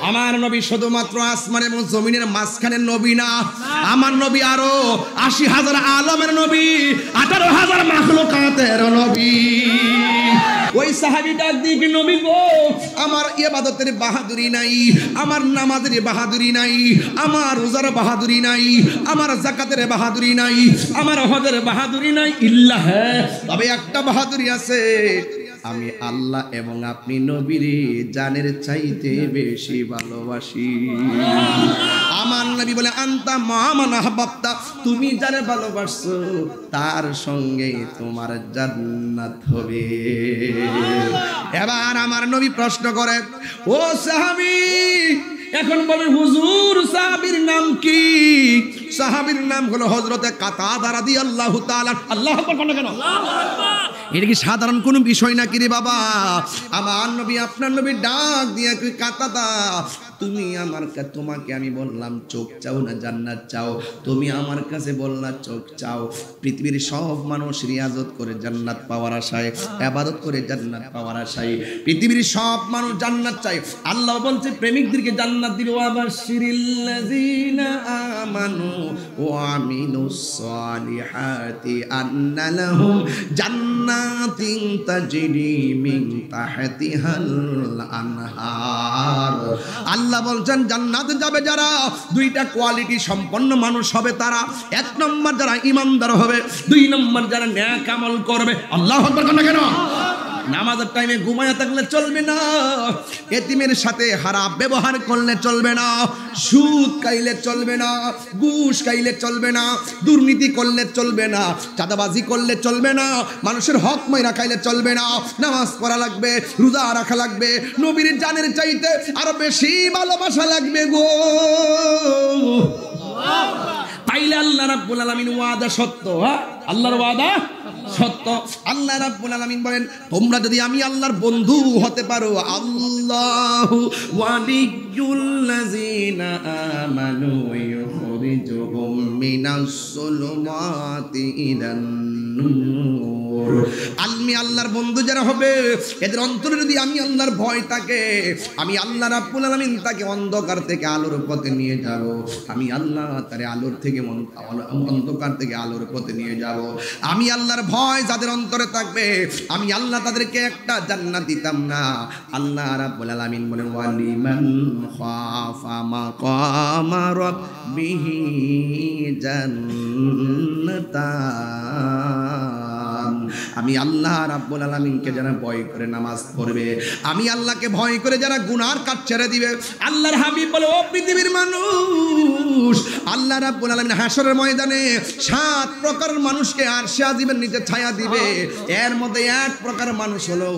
আমার নবী শুধুমাত্র আসমান এবং জমিনের মাঝখানের নবী না, আমার নবী আরো ৮০,০০০ আলমের নবী, ১৮,০০০ মাখলুকাতের নবী। ওই সাহাবী ডাক দিয়ে কি নবী গো, আমার ইবাদতের বাহাদুরি নাই, আমার নামাজের বাহাদুরি নাই, আমার রোজার বাহাদুরি নাই, আমার যাকাতের বাহাদুরি নাই, আমার হজের বাহাদুরি নাই, ইল্লা হ্যাঁ, তবে একটা বাহাদুরি আছে, আমি আল্লাহ এবং আপনি নবীরে জানের চাইতে বেশি ভালোবাসি। আমার নবী বলে আনতা মামান আহবাবতা, তুমি যারে ভালোবাসছো তার সঙ্গে তোমার জান্নাত হবে। এবার আমার নবী প্রশ্ন করে, ও সাহাবী, এখন বলে হুজুর সাহাবীর নাম কি? সাহাবীর নাম হলো হযরতে কাতাদা রাদিয়াল্লাহু তাআলা। আল্লাহু আকবার কোন কেন? আল্লাহু আকবার। এটা কি সাধারণ কোনো বিষয় নাকি রে বাবা? আমার নবী আপনার নবী ডাক দিয়ে কই, কাতাদা তুমি আমার কাছে, তোমাকে আমি বললাম চোখ চাও না জান্নাত চাও, তুমি আমার কাছে বললা চোখ চাও। পৃথিবীর সব মানুষ রিয়াজত করে জান্নাত পাওয়ার আশায়, ইবাদত করে জান্নাত পাওয়ার আশায়, পৃথিবীর সব মানুষ জান্নাত চায়। আল্লাহ বলছে প্রেমিকদেরকে জান্নাত দিবে, ওয়াবাশশিরিল্লাযিনা আমানু ওয়া আমিলুস সালিহাতি আন্না লাহুম জান্নাতিন তাজরি মিন তাহতিহাল আনহার। আল্লাহ বলছেন জান্নাতে যাবে যারা, দুইটা কোয়ালিটি সম্পন্ন মানুষ হবে তারা। এক নম্বর যারা ঈমানদার হবে, দুই নম্বর যারা নেক আমল করবে। আল্লাহু আকবার কোন কেন? নামাজের টাইমে ঘুমায়া থাকলে চলবে না, এতিমের সাথে খারাপ ব্যবহার করলে চলবে না, সুদ খাইলে চলবে না, ঘুষ খাইলে চলবে না, দুর্নীতি করলে চলবে না, চাঁদাবাজি করলে চলবে না, মানুষের হক মাইরা খাইলে চলবে না। নামাজ পড়া লাগবে, রোজা রাখা লাগবে, নবীর জানের চাইতে আরো বেশি ভালোবাসা লাগবে গো। তাইলে আল্লাহ রাব্বুল আলামিন ওয়াদা সত্য, হ্যাঁ আল্লাহর ওয়াদা সত্য। আল্লাহ রাব্বুল আলামিন বলেন তোমরা যদি আমি আল্লাহর বন্ধু হতে পারো, আল্লাহু ওয়ালিয়ুল্লাযিনা আমানু ইউখরিজুহুম মিনাস সুলুমাতি ইলান নূর। আমি আল্লাহর বন্ধু যারা হবে, এদের অন্তরে যদি আমি আল্লাহর ভয় থাকে, আমি আল্লাহ রাব্বুল আলামিন তাকে অন্ধকার থেকে আলোর পথে নিয়ে যাব। আমি আল্লাহ তারে আলোর থেকে অন্ধকার থেকে আলোর পথে নিয়ে যাব। আমি আল্লাহর ভয় যাদের অন্তরে থাকবে, আমি আল্লাহ তাদেরকে একটা জান্নাত দিতাম না। আল্লাহ রাব্বুল আলামিন বলেন ওয়ালিমান খাফা মাকামা রাব্বিহি জান্নাতান। আমি আল্লাহ রাব্বুল আলামিনকে যারা ভয় করে নামাজ পড়বে, আমি আল্লাহকে ভয় করে যারা গুনার কাজ ছেড়ে দিবে, আল্লাহর হাবিব বলে ও পৃথিবীর মানুষ, আল্লাহ রাব্বুল আলামিন হাসরের ময়দানে 7 প্রকারের মানুষকে আরশে আজিমের নিচে ছায়া দিবে। এর মধ্যে এক প্রকার মানুষ হলো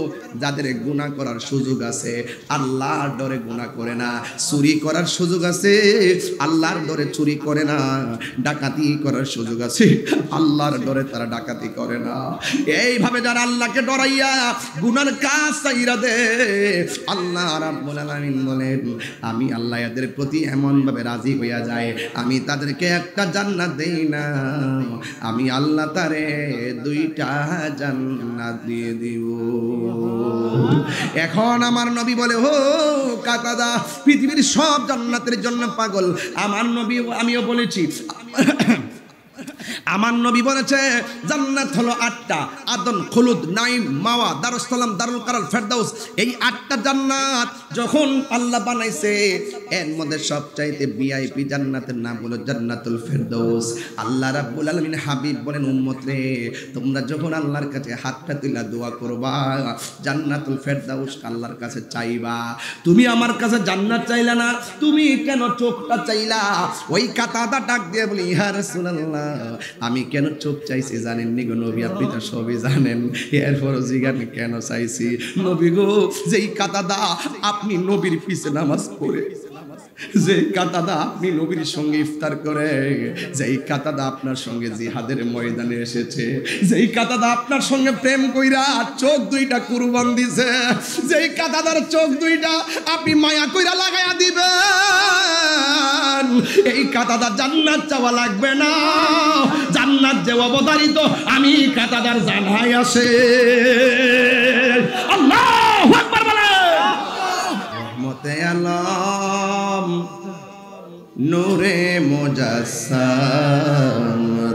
যাদের গুনাহ করার সুযোগ আছে, আল্লাহর ডরে গুনাহ করে না, চুরি করার সুযোগ আছে, আল্লাহর ডরে চুরি করে না, ডাকাতি করার সুযোগ আছে, আল্লাহর ডরে তারা ডাকাতি করে না। এইভাবে যারা আল্লাহকে ডরাইয়া গুনার কাজ ছাইরা দে, আল্লাহ রাব্বুল আলামিন বলেন আমি আল্লাহ এদের প্রতি এমন ভাবে রাজি হইয়া যায়, আমি তাদেরকে একটা জান্নাত দেই না, আমি আল্লাহ তারে 2টা জান্নাত দিয়ে দিব। এখন আমার নবী বলে ও কাতাদা, পৃথিবীর সব জান্নাতের জন্য পাগল। আমার নবী, আমিও বলেছি, আমার নবী বলেছে জান্নাত হলো 8টা, আদন, খুলুদ, নাইম, মাওয়া, দারুস সালাম, দারুল কারার, ফেরদাউস। এই 8টা জান্নাত যখন আল্লাহ বানাইছে, এর মধ্যে সবচাইতে ভিআইপি জান্নাতের নাম হলো জান্নাতুল ফেরদাউস। আল্লাহ রাব্বুল আলামিন হাবিব বলেন উম্মত রে, তোমরা যখন আল্লাহর কাছে হাতটা তুলে দোয়া করবা, জান্নাতুল ফেরদাউস আল্লাহর কাছে চাইবা, তুমি আমার কাছে জান্নাত চাইলা না, তুমি কেন চোখটা চাইলা? ওই কাতাদা ডাক দিয়ে বলি ইয়া রাসূলুল্লাহ, আমি কেন চোখ চাইছি জানেন নি গো নবী? আপনি তো সবই জানেন, এরপর জিজ্ঞাসা কেন চাইছি নবী গো, যেই কাতাদা আপনি নবীর পিছে নামাজ পড়ে, যে কাতাদা আপনি নবীর সঙ্গে ইফতার করে, যেই কাতাদা আপনার সঙ্গে জিহাদের ময়দানে এসেছে, যেই কাতাদা আপনার সঙ্গে প্রেম কইরা চোখ 2টা কুরবান দিছে, যেই কাতাদার চোখ 2টা আপনি মায়া কইরা লাগায়া দিবেন, এই কাতাদা জান্নাত চাওয়া লাগবে না, জান্নাত যে অবধারিত আমি কাতাদার জানাই আছে। আল্লাহু আকবার বলে রহমতে আল্লাহ নূরে মুজাসসাম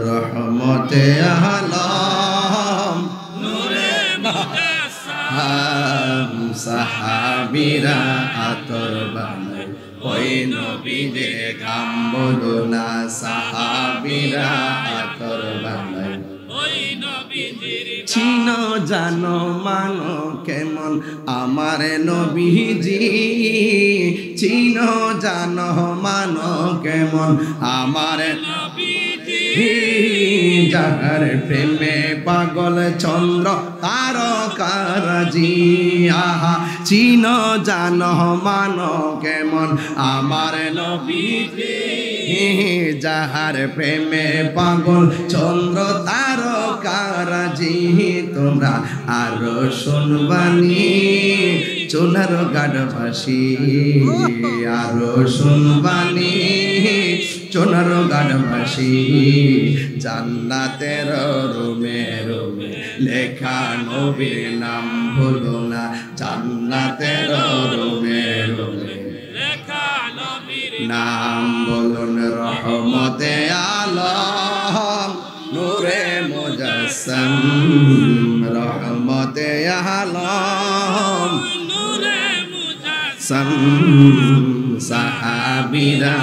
রহমতে আলম নূরে মুজাসসাম সাহাবীরা আতর বানায় ওই নবীদের গাম বলো না সাহাবীরা আতর বানায় ওই নবীদের চিনো জানো মানো কেমন আমার নবীজি চিনো জানো মানো কেমন আমার নবীজি যার প্রেমে পাগল চন্দ্র তারকারাজি আহা চিনো জানো মানো কেমন আমার নবীজি যাহার প্রেমে পাগল চন্দ্র তারকারাজি তোমরা আরো শুনবানি চোনার গাঢ়বাসী আরো শুনবানি চোনার গাঢ়বাসী জান্নাতের রুমে রুমে লেখা নবীর নাম ভুলো না জান্নাতের রুমে রুমে লেখা নবীর নাম বলুন রহমতে আলম নূরে মুজাসসাম রহমতে আলম নূরে মুজাসসাম সাহাবীরা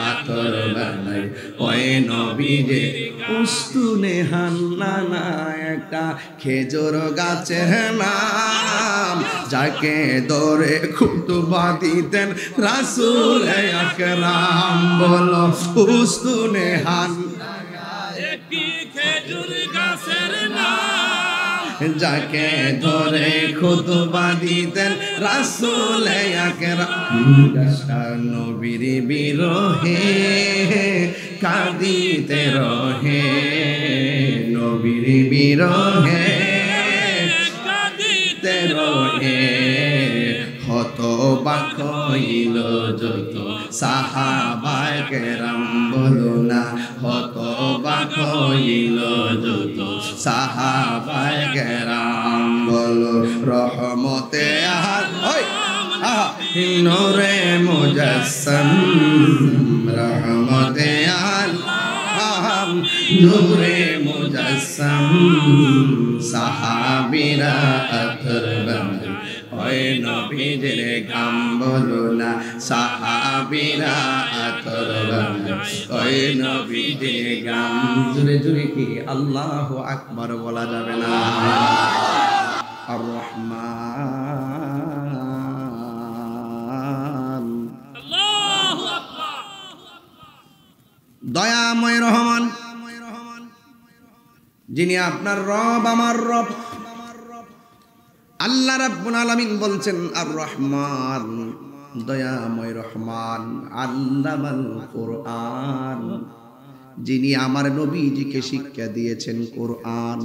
আতর বানায় ওই নবীরে উস্তুনে হান্নানা একটা খেজুর গাছের নাম যাকে ধরে খুতবা দিতেন রাসূল আকরাম বলো উস্তুনে হান্নানা একটি খেজুর গাছের নাম যাকে ধরে খুতবা দিতেন রাসূল আকরাম নবীর বিরহে কাঁদিতে রহে নবীর বিরহে কাঁদিতে রহে হতবাক হইল যত সাহাবায়ে কেরাম বলো না হতবাক হইল যত সাহাবায়ে কেরাম বলো রহমতে নূরে মুজাসসাম রহমতে আলম নূরে মুজাসসাম সাহাবীরা আতর বানায় ওই নবীদের গাম বলো না সাহাবীরা আতর বানায় ওই নবীদের গাম জোরে জোরে কি আল্লাহু আকবার বলা যাবে না আর রহমান আল্লাহু আকবার দয়াময় রহমান যিনি আপনার রব আমার রব আল্লাহ রাব্বুল আলামিন বলছেন আর রহমান দয়াময় রহমান আল্লামাল কোরআন যিনি আমার নবীজিকে শিক্ষা দিয়েছেন কোরআন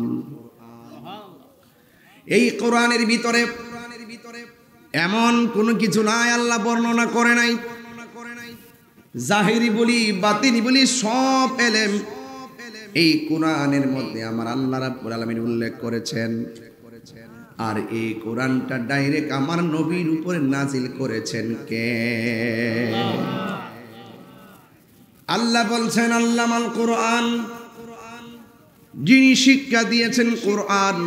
এই কোরআনের ভিতরে এমন কোনো কিছু নাই আল্লাহ বর্ণনা করে নাই জাহিরি বলি বাতিনি বলি সব এলেম এই কোরআনের মধ্যে আমার আল্লাহ রাব্বুল আলামিন উল্লেখ করেছেন আর এই কোরআনটা ডাইরেক্ট আমার নবীর উপরে নাজিল করেছেন কে আল্লাহ বলছেন আল্লামাল কোরআন যিনি শিক্ষা দিয়েছেন কোরআন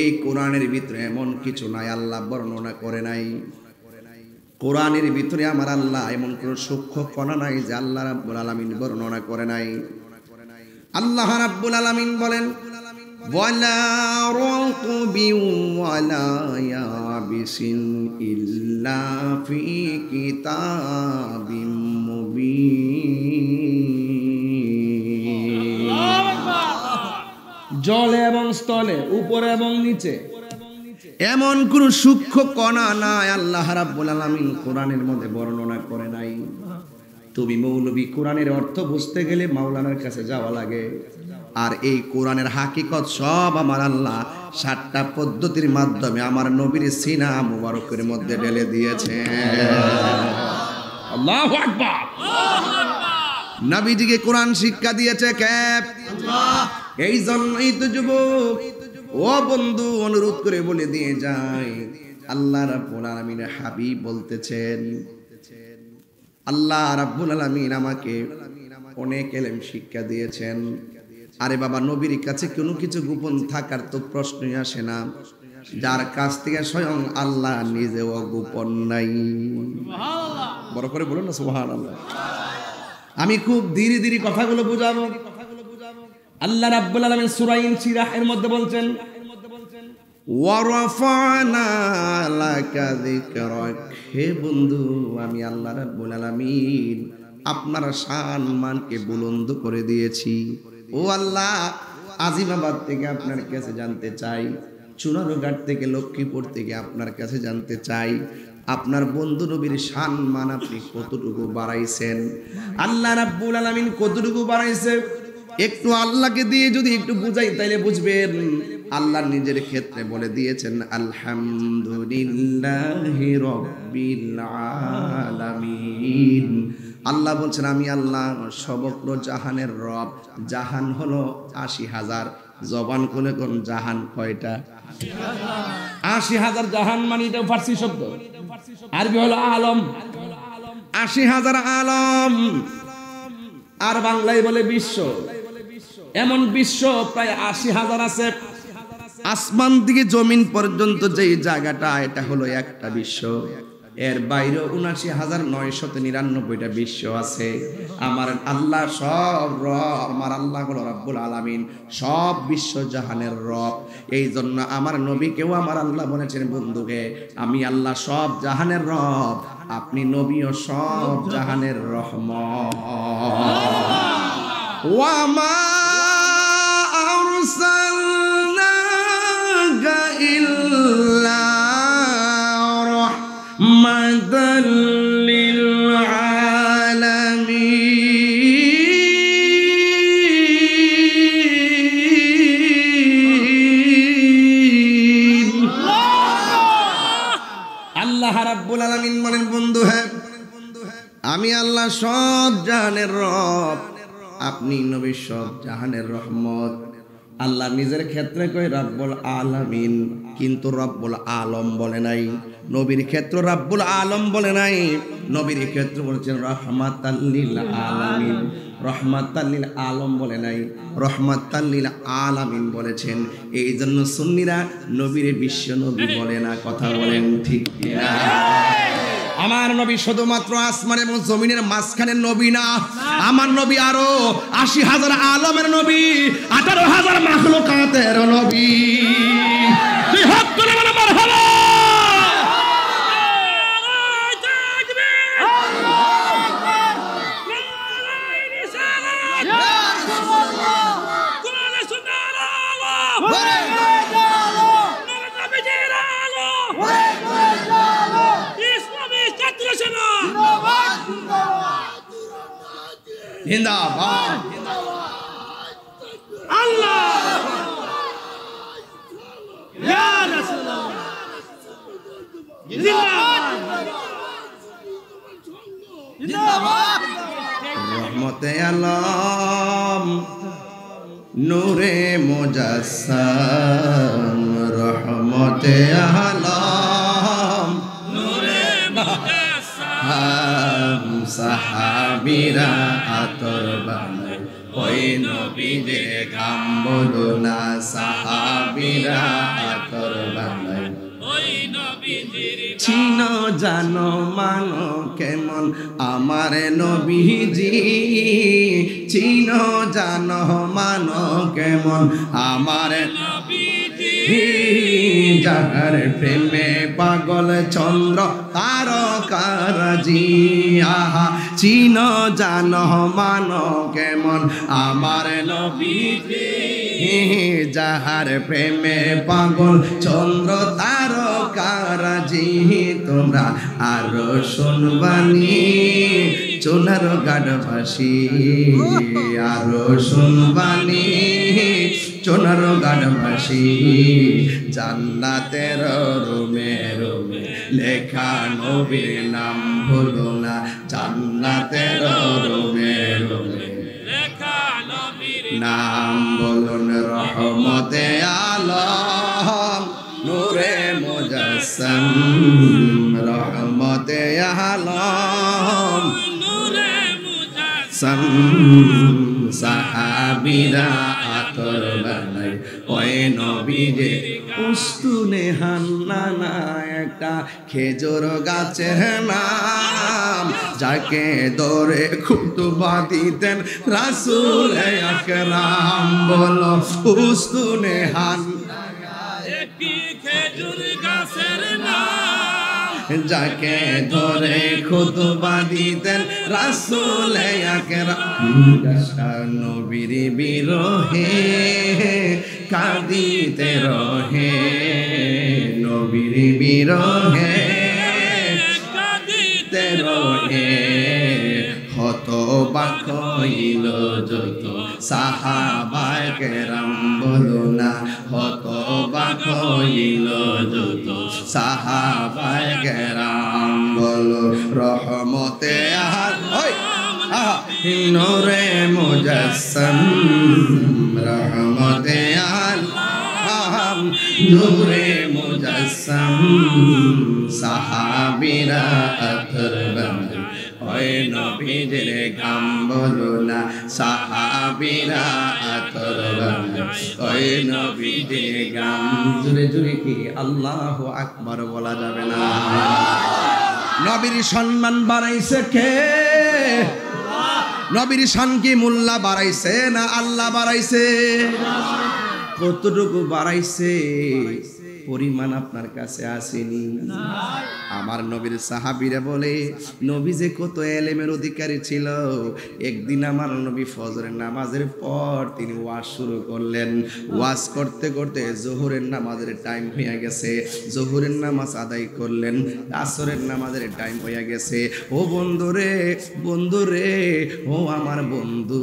এই কোরআনের ভিতরে এমন কিছু নাই আল্লাহ বর্ণনা করে নাই কোরআনের ভিতরে আমার আল্লাহ এমন কোন সূক্ষ্ম কণা নাই যে আল্লাহ রাব্বুল আলামিন বর্ণনা করে নাই আল্লাহ রাব্বুল আলামিন বলেন ওয়ালা রাতবি ওয়ালা ইয়াবিসিন ইল্লা ফি কিতাবিম মুবিন জলে এবং স্থলে উপরে এবং নিচে এমন কোন সূক্ষ্ম কণা নাই আল্লাহ রাব্বুল আলামিন কোরআনের মধ্যে বর্ণনা করে নাই তুমি মৌলবী কোরআনের অর্থ বুঝতে গেলে মাওলানার কাছে যাওয়া লাগে আর এই কোরআনের হাকিকত সব আমার আল্লাহ 7টা পদ্ধতির মাধ্যমে আমার নবীর সিনা মুবারকের মধ্যে ঢেলে দিয়েছে আল্লাহু আকবার নবীজিকে কোরআন শিক্ষা দিয়েছে কে আল্লাহ এই জন্যই তো যুবক ও বন্ধু অনুরোধ করে বলে দিয়ে যায় আল্লাহ রাব্বুল আলামিনের হাবিব বলতেছেন আল্লাহ রাব্বুল আলামিন আমাকে অনেক ইলম শিক্ষা দিয়েছেন। আরে বাবা, নবীর কাছে কোনো কিছু গোপন থাকার তো প্রশ্নই আসে না, যার কাছ থেকে স্বয়ং আল্লাহ নিজেও গোপন নাই। বড় করে বলুন না সুবহানাল্লাহ। আমি খুব ধীরে ধীরে কথাগুলো বুঝাবো। আল্লাহ রাব্বুল আলামিন সূরা ইনশিরাহ এর মধ্যে বলছেন, ওয়ারাফানা লাকা যিকরাক, হে বন্ধু আমি আল্লাহ রাব্বুল আলামিন আপনার শান মানকে বুলন্দ করে দিয়েছি। ও আল্লাহ, আজিমাবাদ থেকে আপনার কাছে জানতে চাই, চুনারুঘাট থেকে লক্ষ্মীপুর থেকে আপনার কাছে জানতে চাই, আপনার বন্ধু নবীর সম্মান আপনি কতটুকু বাড়াইছেন? আল্লাহ রাব্বুল আলামিন কতটুকু বাড়াইছে একটু আল্লাহকে দিয়ে যদি একটু বুঝাই তাইলে বুঝবেন। আল্লাহ নিজের ক্ষেত্রে বলে দিয়েছেন, আলহামদুলিল্লাহি রাব্বিল আলামিন। আল্লাহ বলছেন আমি আল্লাহ সমগ্র জাহানের রব। জাহান হলো ৮০,০০০। জবান খুলে কোন জাহান কয়টা? ৮০,০০০ জাহান মানে এটা ফার্সি শব্দ, আরবি হলো আলম। ৮০,০০০ আলম, আর বাংলায় বলে বিশ্ব। এমন বিশ্ব প্রায় ৮০,০০০ আছে। আসমান থেকে জমিন পর্যন্ত যেই জায়গাটা, এটা হলো একটা বিশ্ব। এর বাইরে ৭৯,৯৯৯টা বিশ্ব আছে। আমার আল্লাহ সব রব, আমার আল্লাহ হলো রাব্বুল আলামিন, সব বিশ্ব জাহানের রব। এই জন্য আমার নবীকেও আমার আল্লাহ বলেছেন, বন্ধুকে আমি আল্লাহ সব জাহানের রব, আপনি নবীও সব জাহানের রহমত। ওয়ামা আরসালনাকা ইল্লা রাহমাতাল লিল আলামিন। আল্লাহ রাব্বুল আলামিন বলেন, বন্ধু হ্যাঁ আমি আল্লাহ সব জাহানের রব, আপনি নবী সব জাহানের রহমত। আল্লাহ নিজের ক্ষেত্রে কই রাব্বুল আলামিন, কিন্তু রাব্বুল আলম বলে নাই। নবীর ক্ষেত্র রাব্বুল আলম বলে নাই, নবীর ক্ষেত্র বলেছেন রহমাতাল লিল আলামিন। রহমাতাল লিল আলম বলে নাই, রহমাতাল লিল আলামিন বলেছেন। এই জন্য সুন্নিরা নবীর বিশ্ব নবী বলে না। কথা বলেন ঠিক কিনা? আমার নবী শুধুমাত্র আসমান এবং জমিনের মাঝখানের নবী না, আমার নবী আরো ৮০,০০০ আলমের নবী, ১৮,০০০ মাখলুকাতের নবী। তুই হক করে বলে মারহাবা। জিন্দাবাদ আল্লাহ ইয়া রাসূলুল্লাহ, জিন্দাবাদ জিন্দাবাদ। রহমতে আলম নূরে মুজাসসাম, রহমতে আলম নূরে মুজাসসাম। সাহাবীরা আতর বানায় ওই নবীর গাম, বলো না সাহাবীরা আতর বানায় ওই নবীর। চিনো জানো মানো কেমন আমার নবীজি, চিনো জানো মানো কেমন আমার নবীজি। যার প্রেমে পাগল চন্দ্র তারকারাজি, আহা চিনো জানো মানো কেমন আমার নবীজি। যাহার প্রেমে পাগল চন্দ্র তারকারাজি, তোমরা আরো শুনবানি চুনার গাঢ়বাসী, আরো শুনবানি চুনার গাঢ়বাসী। জান্নাতের রুমে রুমে লেখা নবীর নাম ভুলো না, জান্নাতের রুমে রুমে লেখা নবীর নাম বলুন। রহমতে আলম নূরে মুজাসসাম, রহমতে আলম মুজাসসাম সাহাবীরা আতর বানায় ওই নবীরে উস্তুনে হান্নানা একটা খেজুর গাছের নাম যাকে ধরে খুতবা দিতেন রাসূল আকরাম বলো উস্তুনে হান্নানা একটি খেজুর গাছের নাম যাকে ধরে খুতবা দিতেন রাসূল আকরাম নবীর বিরহে কাঁদিতে রহে নবীর বিরহে কাঁদিতে রহে হতবাক হইল যত সাহাবায়ে কেরাম বলো না হতবাক হইল যত সাহাবায়ে কেরাম বলো রহমতে নূরে মুজাসসাম রহমতে আলম নূরে মুজাসসাম সাহাবীরা আতর বানায় ওই নবীর গাম বলো না সাহাবীরা আতর বানায় ওই নবীর গাম জোরে জোরে কি আল্লাহু আকবার বলা যাবে না নবীর সম্মান বাড়াইছে কে নবীর শান কি মোল্লা বাড়াইছে না আল্লাহ বাড়াইছে কতটুকু বাড়াইছে পরিমাণ আপনার কাছে আসেনি আমার নবীর সাহাবীরা বলে নবী যে কত এলেমের অধিকারী ছিল একদিন আমার নবী ফজরের নামাজের পর তিনি ওয়াজ শুরু করলেন ওয়াজ করতে করতে জোহরের নামাজের টাইম হয়ে গেছে জোহরের নামাজ আদায় করলেন আসরের নামাজের টাইম হয়ে গেছে ও বন্ধুরে বন্ধুরে ও আমার বন্ধু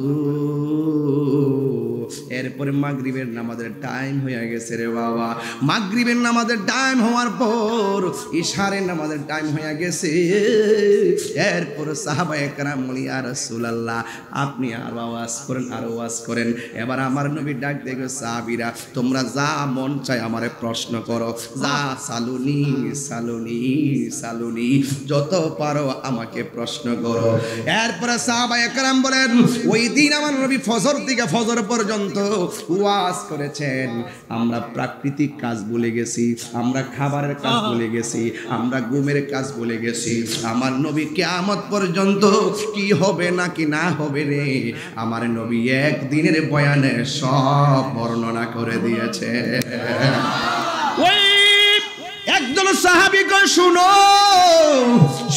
এরপরে মাগরিবের নামাজের টাইম হয়ে গেছে রে বাবা মাগরিবের নামাজের টাইম হওয়ার পর ইশারের নামাজের টাইম হয়ে গেছে এরপর সাহাবায়ে কেরাম বলি ইয়া রাসূলুল্লাহ আপনি আরো আওয়াজ করেন আরো আওয়াজ করেন এবার আমার নবী ডাক দিয়ে সাহাবীরা তোমরা যা মন চায় আমারে প্রশ্ন করো যা সালুনি সালুনি সালুনি যত পারো আমাকে প্রশ্ন করো এরপর সাহাবায়ে কেরাম বলেন ওই দিন আমার নবী ফজর থেকে ফজর পর্যন্ত ওয়াজ করেছেন আমরা প্রাকৃতিক কাজ ভুলে গেছি আমরা খাবারের কাজ ভুলে গেছি আমরা ঘুমের কাজ ভুলে গেছি আমার নবী কিয়ামত পর্যন্ত কি হবে নাকি না হবে রে আমার নবী একদিনের বয়ানে সব বর্ণনা করে দিয়েছে ওই একজন সাহাবী কয় শুনো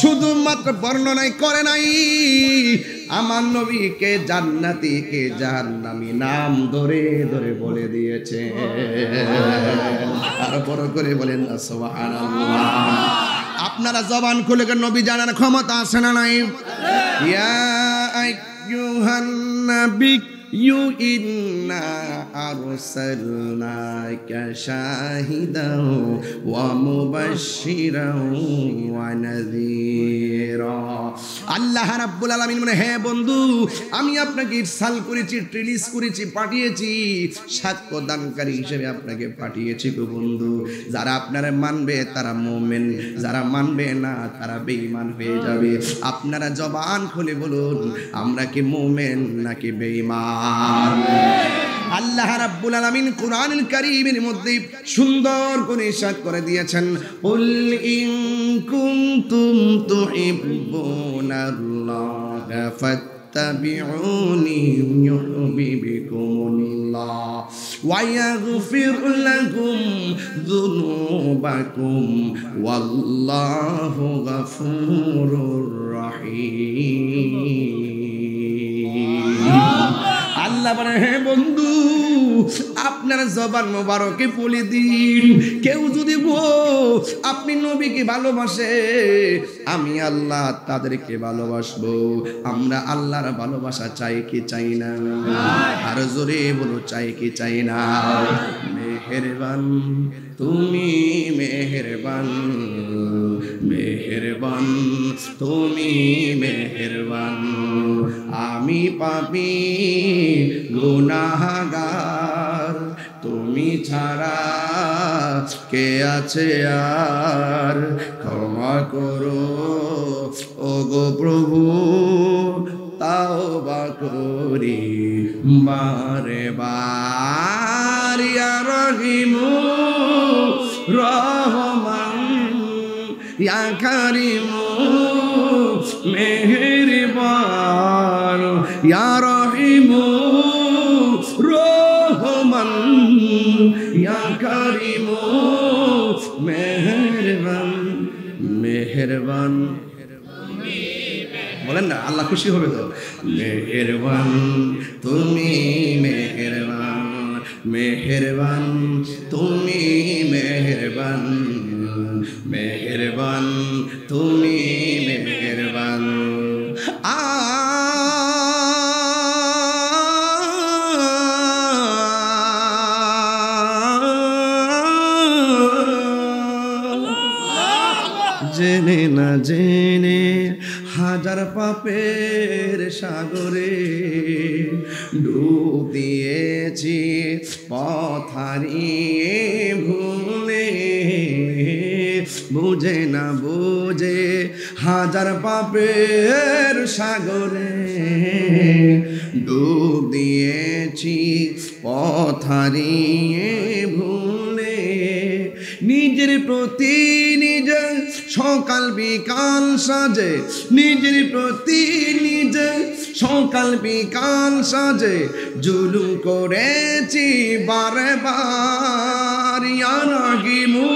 শুধুমাত্র বর্ণনাই করে নাই আমার নবীকে জান্নাতি কে জাহান্নামী নাম ধরে ধরে বলে দিয়েছে আর বড় করে বলেন না সুবহানাল্লাহ আপনারা জবান খুলে নবী জানার ক্ষমতা আছে না নাই ইয়া আইয়ুহান নাবী ইন্না আরসালনাকা শাহিদাও ওয়া মুবাশশিরাও ওয়া নাযীরা আল্লাহ রাব্বুল আলামিন বলে হে বন্ধু আমি আপনাকে ইরসাল করেছি রিলিজ করেছি পাঠিয়েছি সাক্ষ্য দানকারী হিসেবে আপনাকে পাঠিয়েছি গো বন্ধু যারা আপনারা মানবে তারা মুমিন যারা মানবে না তারা বেঈমান হয়ে যাবে আপনারা জবান খুলে বলুন আমরা কি মুমিন নাকি বেঈমান আল্লাহ রাব্বুল আলামিন কুরআনুল কারীমের মধ্যে সুন্দর করে ইরশাদ করে দিয়েছেন কুল ইন কুনতুম তুহিব্বুনাল্লাহা ফাত্তাবিউনি ইউহিব্বুকুমুল্লাহ ওয়া ইয়াগফির লাকুম যুনুবাকুম ওয়াল্লাহু গফুরুর রহিম আল্লাহ বলে হে বন্ধু আপনার জবান মোবারকে বলে দিন কেউ যদি আপনি নবীকে ভালোবাসে আমি আল্লাহ তাদেরকে ভালোবাসবো আমরা আল্লাহর ভালোবাসা চাই কি চাই না আর জোরে বলো চাই কি চাই না মেহেরবান তুমি মেহেরবান মেহেরবান তুমি মেহেরবান আমি পাপী গুনাহগার তুমি ছাড়া কে আছে আর ক্ষমা করো ওগো প্রভু তাওবা করি বারে বার ইয়া রহিমু রহমান ইয়া কারিমু মেহেরবান ইয়া রহিমু রহমান ইয়া কারিমু মেহেরবান মেহেরবান বলেন না, আল্লাহ খুশি হবে তো। মেহেরবান তুমি মেহেরবান, মেহেরবান তুমি মেহেরবান, মেহেরবান তুমি মেহেরবান। জেনে না জেনে হাজার পাপের সাগরে ডুব দিয়েছি পথ হারিয়ে ভুলে, বুঝে না বুঝে হাজার পাপের সাগরে ডুব দিয়েছি পথ হারিয়ে ভুলে, নিজের প্রতি নিজের সকাল বিকাল সাজে, নিজের প্রতি নিজে সকাল বিকাল সাজে জুলুম করেছি বারে বার। ইয়া রাহিমু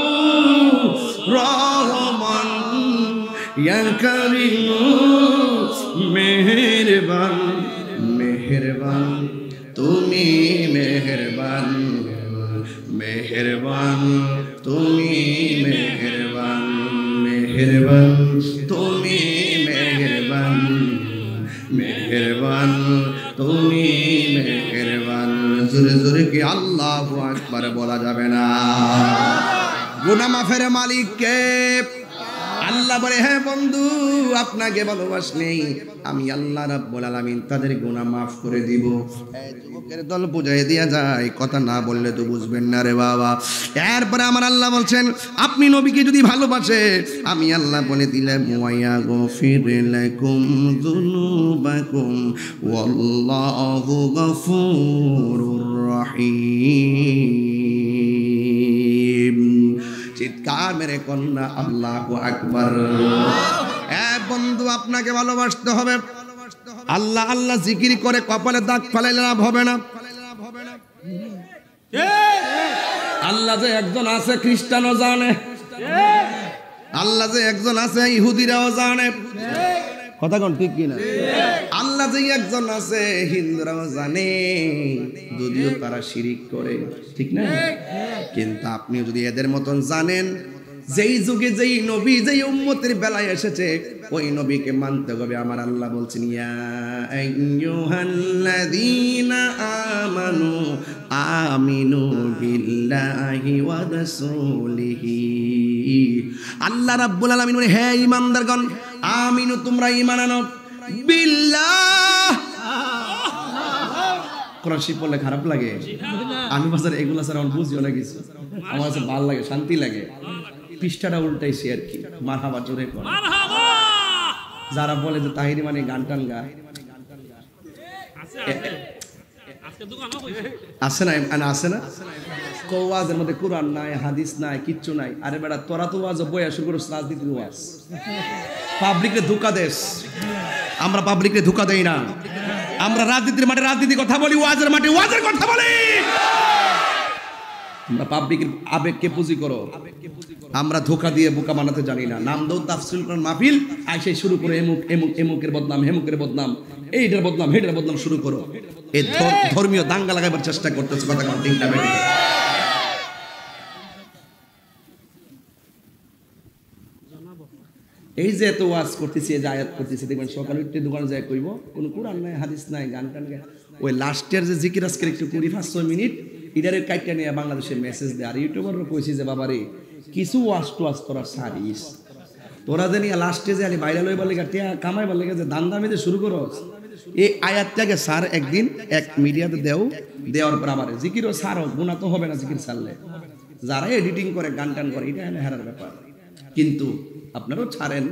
রহমান ইয়া কারিমু মেহেরবান, মেহেরবান তুমি মেহেরবান, মেহেরবান তুমি মেহেরবান, মেহেরবান তুমি মেহেরবান, মেহেরবান তুমি মেহেরবান। জোরে জোরে কি আল্লাহু আকবার বলা যাবে না? গুনাহ মাফের মালিক কে? আল্লাহ বলে, হ্যাঁ বন্ধু, আপনাকে ভালোবাসলে আমি আল্লাহ রাব্বুল আলামিন তাদের গুনাহ মাফ করে দিব। এই যুবকের দল বুঝাই দিয়া যায়, কথা না বললে তো বুঝবেন না রে বাবা। এরপরে আমার আল্লাহ বলছেন, আপনি নবীকে যদি ভালোবাসে আমি আল্লাহ বলে দিলাম ওয়া গফির লাকুম যুনুবাকুম ওয়াল্লাহু গফুরুর রহিম। চিৎকার মেরে কন্যা আল্লাহু আকবার। বন্ধু, আপনাকে ভালোবাসতে হবে। আল্লাহ আল্লাহ জিকির করে কপালে দাগ ফালাইলে লাভ হবে না। আল্লাহ যে একজন আছে খ্রিস্টানও জানে, আল্লাহ যে একজন আছে ইহুদিরাও জানে, কথা কোন ঠিক কিনা? আল্লাহ যে একজন আছে হিন্দুরাও জানে, যদিও তারা শিরিক করে, ঠিক না? কিন্তু আপনি যদি এদের মতন জানেন, যেই যুগে যেই নবী যেই উম্মতের বেলায় এসেছে ওই নবীকে মানতে হবে। আমার আল্লাহ বলছেন, ইয়া আইয়ুহাল্লাযীনা আমানু আমিনু বিল্লাহি ওয়া রাসূলিহি। আল্লাহ রাব্বুল আলামিন বলেন, হে ঈমানদারগণ, আমিনু তোমরা ঈমান আনো বিল্লাহ। কোরআন শরীফ পড়লে খারাপ লাগে? আমি বাজারে এগুলা স্যার আমার বুঝিও না কিছু, আমার কাছে ভালো লাগে, শান্তি লাগে। পৃষ্ঠাটা উল্টাইছি আর কি। মারহাবা জোরে করে। যারা বলে যে তাহিরি মানে গান টান গায়, আছে না? আছে না? ওয়াজের মধ্যে কোরআন নাই, হাদিস নাই, কিচ্ছু নাই। আরে বেটা, তোরা তো ওয়াজ বইয়া শুরু করছ রাজনীতির ওয়াজ। পাবলিককে ধোঁকা দেস। আমরা পাবলিককে ধোঁকা দেই না। আমরা রাজনীতির মাঠে রাজনীতির কথা বলি, ওয়াজের মাঠে ওয়াজের কথা বলি। আমরা পাবলিকের আবেগকে পুঁজি করো। আমরা ধোঁকা দিয়ে বোকা বানাতে জানি না। নাম দাও তাফসীরুল কোরআন মাহফিল, আইসে শুরু করে এমুক এমুক এমুকের বদনাম, হেমুকের বদনাম, এইটার বদনাম, হেটার বদনাম শুরু করো। এই ধর্মীয় দাঙ্গা লাগাবার চেষ্টা করতেছে, কথা কোন ঠিক না? এই যে এত ওয়াজ করতেছি, এই যে আয়াত করতেছি, দেখবেন সকালে উঠতে দোকানে যায় কইব কোনো কোরআন নাই, হাদিস নাই, গান টান গায়। ওই লাস্টের যে জিকির আজকের একটু 20-5 মিনিট ইডারের কাইটটা নিয়ে বাংলাদেশে মেসেজ দেয়। আর ইউটিউবাররা কইছি যে বাবারে কিছু ওয়াজ টোয়াজ করা সারিস, তোরা যে নিয়ে লাস্টে যে আলি ভাইরাল হইবার লেগে টিয়া কামাইবার লেগে যে দান দামিতে শুরু করো। এই আয়াতটাকে স্যার একদিন এক মিডিয়াতে দেওয়ার পর আবার জিকিরও সার গুণা তো হবে না জিকির ছাড়লে। যারা এডিটিং করে, গান টান করে, এটা হলো হেরার ব্যাপার। কিন্তু আপনারাও ছাড়েন,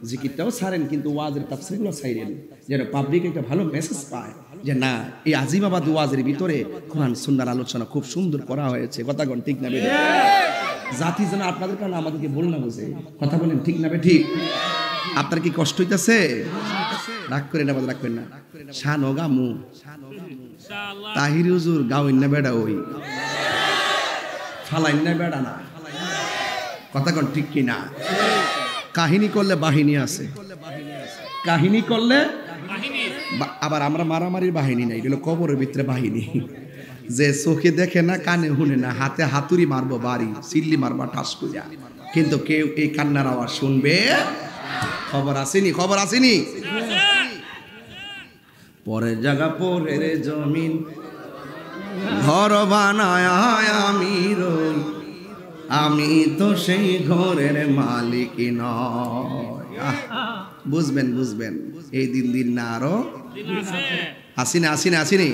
জিকিরটাও ছাড়েন, কিন্তু ওয়াজের তাফসীরগুলো ছাইরেন, যেন পাবলিক একটা ভালো মেসেজ পায় যে না, এই আজিমাবাদ ওয়াজের ভিতরে কোরআন সুন্নাহর আলোচনা খুব সুন্দর করা হয়েছে। কথা বলেন ঠিক না বেঠিক? জাতি যেন আপনাদের কারণে আমাদেরকে বল না বুঝে। কথা বলেন ঠিক না বেঠিক? আপনার কি কষ্ট হইতেছে? রাগ করে না, রাখবেন না। শান গামু তাহির হুজুর গাওইন না বেড়া, ওই ফালাইন না বেড়া না। কথা কোন ঠিক কি না? কাহিনী করলে বাহিনী আছে, কাহিনী করলে আবার আমরা মারামারির বাহিনী নাই, এগুলো কবরের ভিতরে বাহিনী। যে চোখে দেখে না, কানে শুনে না, হাতে হাতুড়ি মারবো বাড়ি, সিল্লি মারবা ঠাস কইরা, কিন্তু কেউ এই কান্নার আওয়াজ শুনবে। খবর আসেনি? খবর আসেনি? পরের জায়গা পরের জমিন ঘর বানায় আমি রই, আমি তো সেই ঘরের মালিক নয়। বুঝবেন বুঝবেন, এই দিন দিন না আরো আসিনি আসিনি আসিনি।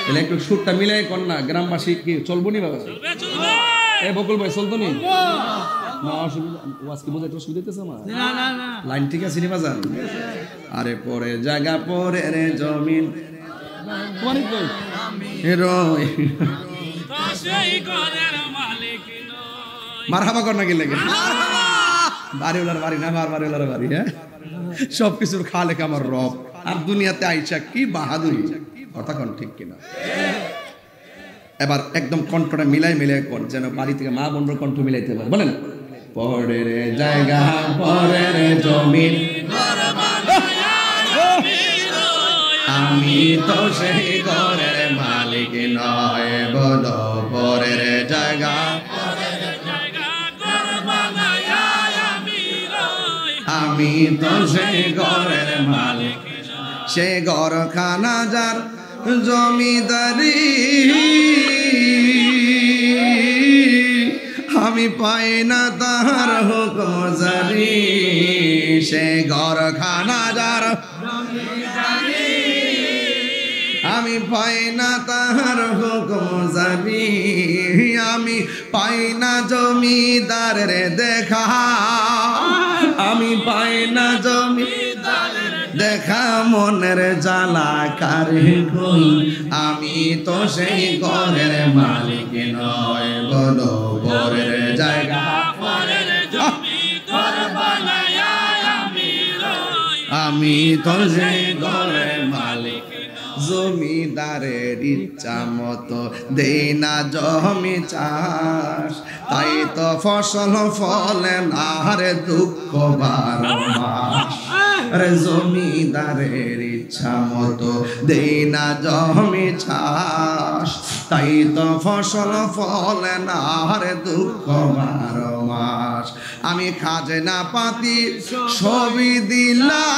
তাহলে একটু সুরটা মিলাই কর না, গ্রামবাসী কি চলবো নি বাবা? এ বকুল ভাই চলতো নি? না অসুবিধা, ওয়াজ কি বোঝাইতে অসুবিধা হইতেছে আমার? লাইন ঠিক আছে নি বাজান? আরে পরে জায়গা পরে রে জমিন মারহাবা কর না কি লাগে? বাড়িওয়ালার বাড়ি না, আমার বাড়িওয়ালার বাড়ি। হ্যাঁ, সবকিছুর খালেক আমার রব, আর দুনিয়াতে আইসা কি বাহাদুরি। কথা কোন ঠিক কিনা? এবার একদম কণ্ঠটা মিলাই মিলাই কর, যেন বাড়ি থেকে মা বোনরা কণ্ঠ মিলাইতে পারে। বলেন, পরের জায়গা পরের জমিন আমি তো সেই ঘরের মালিক নয়। বলো, পরের জায়গা আমি তো সেই ঘরের মালিক, সে ঘর খানা যার জমিদারি আমি পাই না তাহার হুকুম জারি। সে ঘর খানা যার আমি পাই না তাহার হুকুম জারি, আমি পাই না জমিদারের দেখা, আমি পাই না জমিদারের দেখা, মনের জ্বালা কারে কই, আমি তো সেই ঘরের মালিক নয়। বলো, পরের জায়গা আমি তো সেই ঘরের মালিক। জমিদারের ইচ্ছা মতো দেই না জমি চাষ, তাই তো ফসল ফলে না রে দুঃখ বারো মাস। আরে জমিদারের ইচ্ছা মতো দেই না জমি চাষ, তাই তো ফসল ফলে না রে দুঃখ বারো মাস। আমি খাজনা পাতি সবই দিলাম,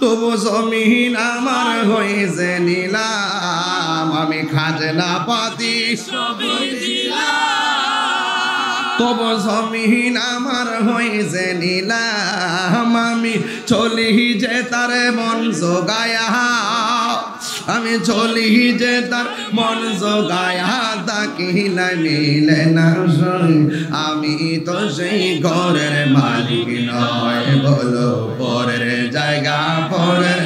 তবু জমিন আমার হয়েছে নিলাম। আমি খাজনা পাতি সবই দিলাম, তবু জমিন আমার হয়েছে নিলাম। আমি চলি যে তার মন জোগায়া, আমি চলি যে তার মন জোগায়া, তাকে না মিলে না সই, আমি তো সেই ঘরের মালিক নয়। বলো, পরের জায়গা পরের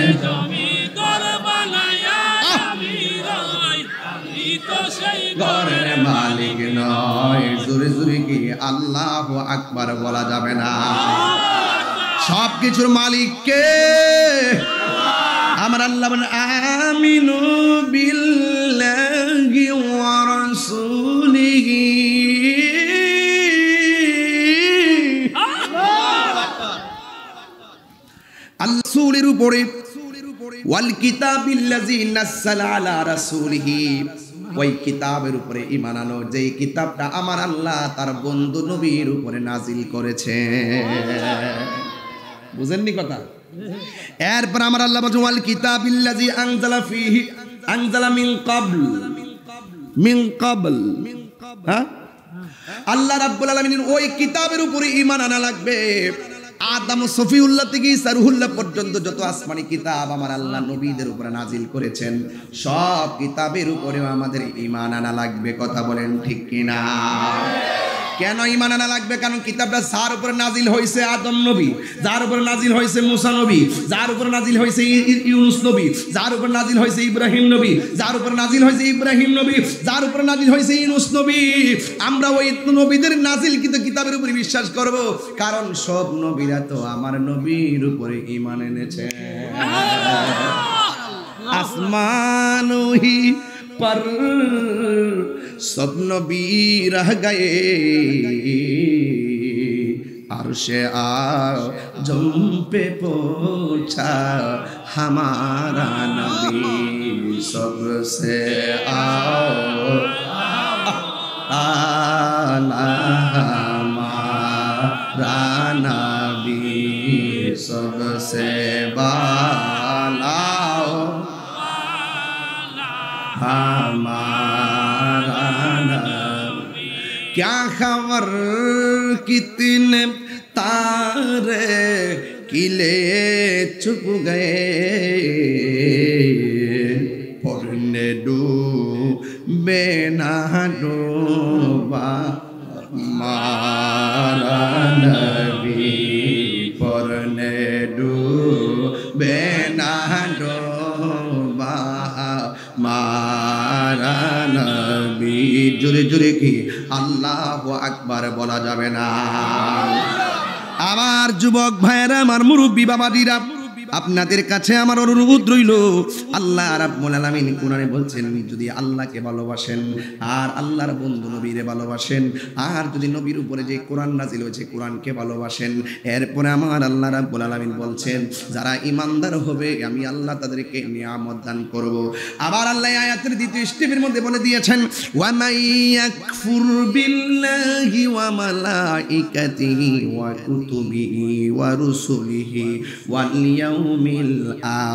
ঘরের মালিক নয়। জোরে জোরে কি আল্লাহু আকবার বলা যাবে না? সব কিছুর মালিক কে? আমার আল্লাহ বলেন, আমিনু বিল্লাহি ওয়া রাসূলিহি। আল্লাহ রাসূলের উপরে, ওয়াল কিতাবিল্লাযী নাযালা আলা রাসূলিহি, ওই কিতাবের উপরে ঈমান আনো যেই কিতাবটা আমার আল্লাহ তার বন্ধু নবীর উপরে নাজিল করেছে। বুঝেননি কথা? এরপর আমার আল্লাহ বলেন, ওয়াল কিতাবিল্লাযী আনজালা ফীহি আনজালা মিন ক্বাবল। হ্যাঁ, আল্লাহ রাব্বুল আলামিন ওই কিতাবের উপরে ঈমান আনা লাগবে। আদম সফিউল্লাহ থেকে ঈসা রুহুল্লাহ পর্যন্ত যত আসমানি কিতাব আমার আল্লাহ নবীদের উপরে নাজিল করেছেন, সব কিতাবের উপরেও আমাদের ঈমান আনা লাগবে। কথা বলেন ঠিক কিনা? কেন ঈমান আনা লাগবে? কারণ কিতাবটা যার উপরে নাজিল হয়েছে আদম নবী, যার উপরে নাজিল হয়েছে মুসা নবী, যার উপরে নাজিল হয়েছে ইউনুস নবী, যার উপরে নাজিল হয়েছে ইব্রাহিম নবী, যার উপরে নাজিল হয়েছে ইব্রাহিম নবী, যার উপরে নাজিল হয়েছে ইউনুস নবী। আমরা ওই নবীদের নাজিলকৃত কিতাবের উপরে বিশ্বাস করব, কারণ সব নবীরা তো আমার নবীর উপরে ঈমান এনেছে। আসমানো হি पर सब नबी रह गए, अर्शे आज़म पे पहुंचा हमारा नबी, सबसे आला हमारा नबी, सबसे बाला हमारा नबी। क्या खबर कितने तारे किले चुप गए, पढ़ने डूबे ना डूबा हमारा नबी, पढ़ने डूबे ना डूबा मारा नबी। জোরে জোরে কি আল্লাহু আকবার বলা যাবে না? আমার যুবক ভাইরা, আমার মুরব্বী বাবাজিরা, আপনাদের কাছে আমার অনুরোধ রইল, আল্লাহ রাব্বুল আলামিন কোরআনে বলছেন, যদি আল্লাহকে ভালোবাসেন আর আল্লাহর বন্ধু নবীরে ভালোবাসেন, আর যদি নবীর উপরে যে কোরআন নাজিল হয়েছে কোরআনকে ভালোবাসেন, এরপরে আমার আল্লাহ রাব্বুল আলামিন বলছেন, যারা ঈমানদার হবে আমি আল্লাহ তাদেরকে নিয়ামত দান করব। আবার আল্লাহ আয়াতের দ্বিতীয় স্টেপের মধ্যে বলে দিয়েছেন, ওয়া মাইয়াকফুর বিল্লাহি ওয়া মালাইকাতিহি ওয়া কুতুবিহি ওয়া রুসুলিহি ওয়াল ইয়াউমিল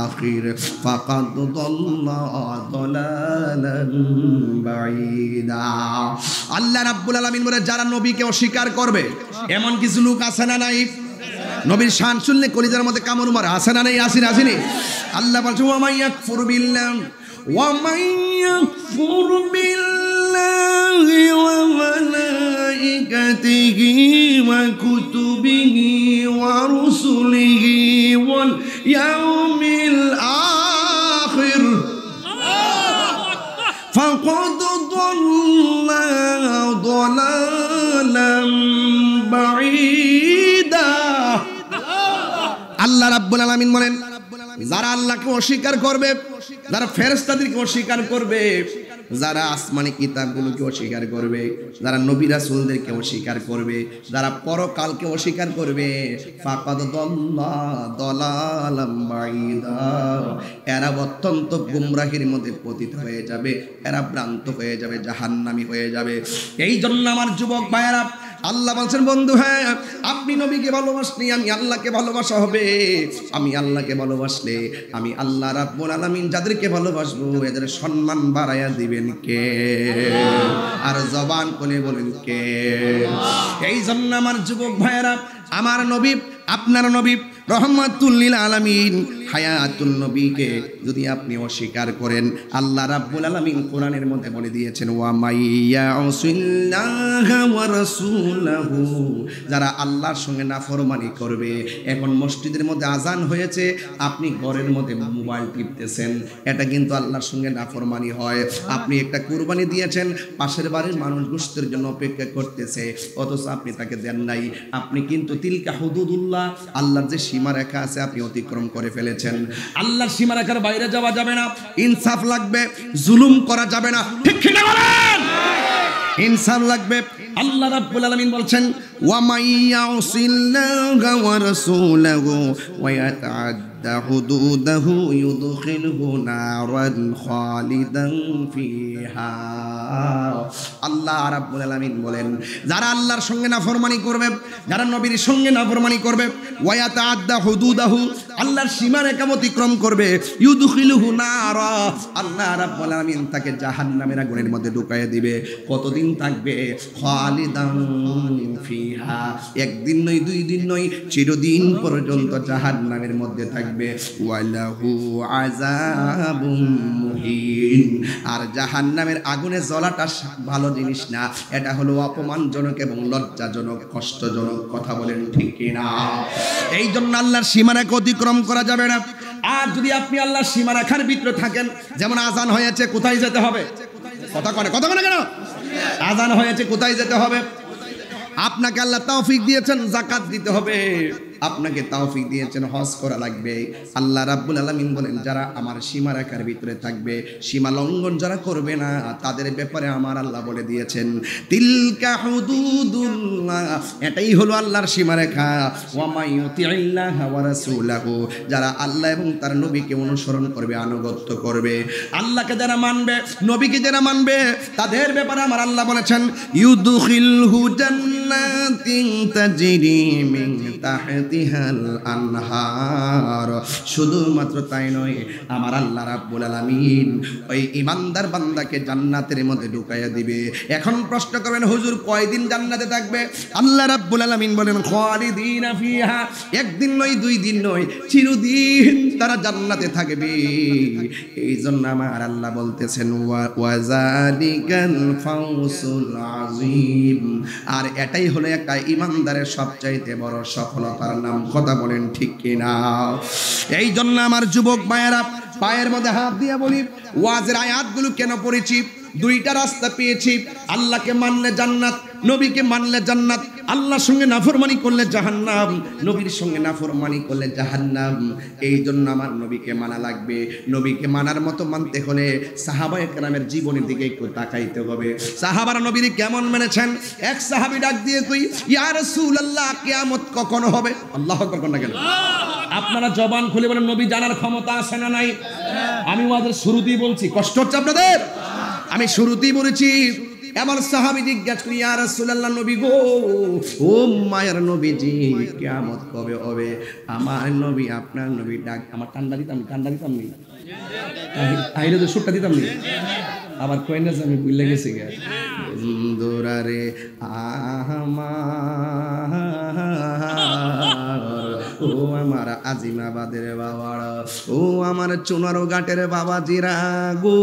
আখির ফাকাদ দাল্লা দালালান বাঈদা। আল্লাহ রাব্বুল আলামিন বলে, যারা নবীকে অস্বীকার করবে, এমন কিছু লোক আছে না নাই? নবীর শান শুনলে কলিজার মধ্যে কামড় মারে, আছে না নাই? আসেনি? আল্লাহ বলছে, ওয়া মাইয়াকফুর বিল্লাহি ওয়া মাইয়াকফুর বিল্লাহি ওয়া মালাইকাতিহি ওয়া কুতুবিহি ওয়া রুসুলিহি ওয়াল ইয়াউমিল আখির ফাকাদ দাল্লা দালালান বাঈদা। আল্লাহ রাব্বুল আলামিন বলেন, যারা আল্লাহকে অস্বীকার করবে, যারা ফেরেশতাদেরকে অস্বীকার করবে, যারা আসমানি কিতাবগুলোকে অস্বীকার করবে, যারা নবী রাসূলদেরকে অস্বীকার করবে, যারা পরকালকে অস্বীকার করবে, ফাকাদ দাল্লা দালালাম বাঈদা, এরা অত্যন্ত গুমরাহির মধ্যে পতিত হয়ে যাবে, এরা ভ্রান্ত হয়ে যাবে, জাহান্নামী হয়ে যাবে। এই জন্য আমার যুবক ভাইয়েরা, আল্লাহ বলছেন, বন্ধু হ্যাঁ, আপনি নবীকে ভালোবাসলে আমি আল্লাহকে ভালোবাসা হবে। আমি আল্লাহকে ভালোবাসলে আমি আল্লাহ রাব্বুল আলামিন যাদেরকে ভালোবাসবো এদের সম্মান বাড়াইয়া দিবেন কে? আর জবান খুলে বলেন কে? এই জন্য আমার যুবক ভাইয়েরা, আমার নবী, আপনার নবী রহমাতুল লিল আলামিন হায়াতুন নবীকে যদি আপনি অস্বীকার করেন, আল্লাহ রাব্বুল আলামিন কোরআনের মধ্যে বলে দিয়েছেন, ওয়া মাইয়াসিল্লাহা ওয়া রাসূলাহু, যারা আল্লাহর সঙ্গে নাফরমানি করবে। এখন মসজিদের মধ্যে আজান হয়েছে, আপনি ঘরের মধ্যে মোবাইল টিপতেছেন, এটা কিন্তু আল্লাহর সঙ্গে নাফরমানি হয়। আপনি একটা কুরবানি দিয়েছেন, পাশের বাড়ির মানুষ গোশতের জন্য অপেক্ষা করতেছে, অথচ আপনি তাকে দেন নাই। আপনি কিন্তু তিলকা হুদুদুল্লাহ, আল্লাহর যে সীমারেখা আছে আপনি অতিক্রম করে ফেলেছেন। আল্লাহর সীমারেখার বাইরে যাওয়া যাবে না, ইনসাফ লাগবে, জুলুম করা যাবে না, ঠিক কি না বলেন? ইনসাফ লাগবে। আল্লাহ রাব্বুল আলামিন বলছেন, ওয়া মাইয়াসিল্লাহা ওয়া রাসূলাহু ওয়া ইয়াতাআদ্দা হুদুদাহু ইউদখিলহু নারান খালিদান ফিহা। আল্লাহ রাব্বুল আলামিন বলেন, যারা আল্লাহর সঙ্গে নাফরমানি করবে, যারা নবীর সঙ্গে নাফরমানি করবে, ওয়া ইয়াতাআদ্দা হুদুদাহু, আল্লাহর সীমারেখা অতিক্রম করবে, ইউদখিলহু নারা, আল্লাহ রাব্বুল আলামিন তাকে জাহান্নামের আগুনের মধ্যে ঢুকাইয়া দিবে। কতদিন থাকবে? খালিদান ফিহা, একদিন নয়, দুই দিন নয়, চিরদিন পর্যন্ত জাহান্নামের মধ্যে থাকবে। থাকবে ওয়ালাহু আযাবুম মুহিন। আর জাহান্নামের আগুনে জ্বলাটা ভালো জিনিস না, এটা হলো অপমানজনক এবং লজ্জাজনক, কষ্টজনক। কথা বলেন ঠিক কিনা? এই জন্য আল্লাহর সীমারেখা অতিক্রম করা যাবে না। আর যদি আপনি আল্লাহর সীমারেখার ভিতরে থাকেন, যেমন আজান হয়েছে, কোথায় যেতে হবে? কথা কনে কেন? আজান হয়েছে, কোথায় যেতে হবে? আপনাকে আল্লাহ তৌফিক দিয়েছেন যাকাত দিতে হবে, আপনাকে তৌফিক দিয়েছেন হজ করা লাগবে। আল্লাহ রাব্বুল আলামিন বলেন, যারা আমার সীমারেখার ভিতরে থাকবে, সীমা লঙ্ঘন যারা করবে না, তাদের ব্যাপারে আমার আল্লাহ বলে দিয়েছেন তিলকা হুদুদুল্লাহ, এটাই হলো আল্লাহর সীমারেখা। ওয়া মাইয়ুতিল্লাহ ওয়া রাসূলাহু, যারা আল্লাহ এবং তার নবীকে অনুসরণ করবে, আনুগত্য করবে, আল্লাহকে যারা মানবে, নবীকে যারা মানবে, তাদের ব্যাপারে আমার আল্লাহ বলেছেন ইউদখিলহু জান্নাতিন তাজরি মিন তাহতিহাল আনহার। শুধুমাত্র তাই নয়, আমার আল্লাহ রাব্বুল আলামিন ওই ইমানদার বান্দাকে জান্নাতের মধ্যে ঢুকাইয়া দিবে। এখন প্রশ্ন করবেন, হুজুর কয়দিন জান্নাতে থাকবে? আল্লাহ রাব্বুল আলামিন বলেন খালিদিনা ফিহা, একদিন নয়, দুই দিন নয়, চিরদিন তারা জান্নাতে থাকবে। এই জন্য আমার আল্লাহ বলতেছেন ওয়া যালিকাল ফাউজুল আযীম, আর এটাই হলো একটা ইমানদারের সবচাইতে বড় সফলতার নাম। কথা বলেন ঠিক কিনা? এই জন্য আমার যুবক ভাইয়েরা, পায়ের মধ্যে হাত দিয়ে বলি, ওয়াজের আয়াতগুলো কেন পড়েছি? দুইটা রাস্তা পেয়েছি, আল্লাহকে মানলে জান্নাত, নবীকে মানলে জান্নাত। আল্লাহর সঙ্গে নাফরমানি করলে জাহান্নাম, নবীর সঙ্গে নাফরমানি করলে জাহান্নাম। এই জন্য আমার নবীকে মানা লাগবে। নবীকে মানার মতো মানতে হলে সাহাবায়ে কেরামের জীবনের দিকে একটু তাকাইতে হবে। সাহাবারা নবীর কেমন মেনেছেন? এক সাহাবী ডাক দিয়ে কই, ইয়া রাসূলুল্লাহ, কিয়ামত কখন হবে? আল্লাহু আকবার কোন না কেন? আপনারা জবান খুলে বলেন, নবী জানার ক্ষমতা আছে না নাই? আমি ওয়াজের শুরুতেই বলছি, কষ্ট হচ্ছে আপনাদের? আমি শুরুতেই বলেছি, এমন সাহাবী জিজ্ঞাসা করি, ইয়া রাসূলুল্লাহ, নবী গো, ও মায়ের নবীজি, কিয়ামত কবে হবে? আমার নবী, আপনার নবী ডাক, আমার ঠান্ডা দিতাম নি, আইরে তো সুটটা দিতাম নি, আবার কই না আমি ভুলে গেছি গে। বন্ধুরারে ও আমার আজিমাবাদের বাবারা, ও আমার চুনারো ঘাটের বাবাজিরা গো,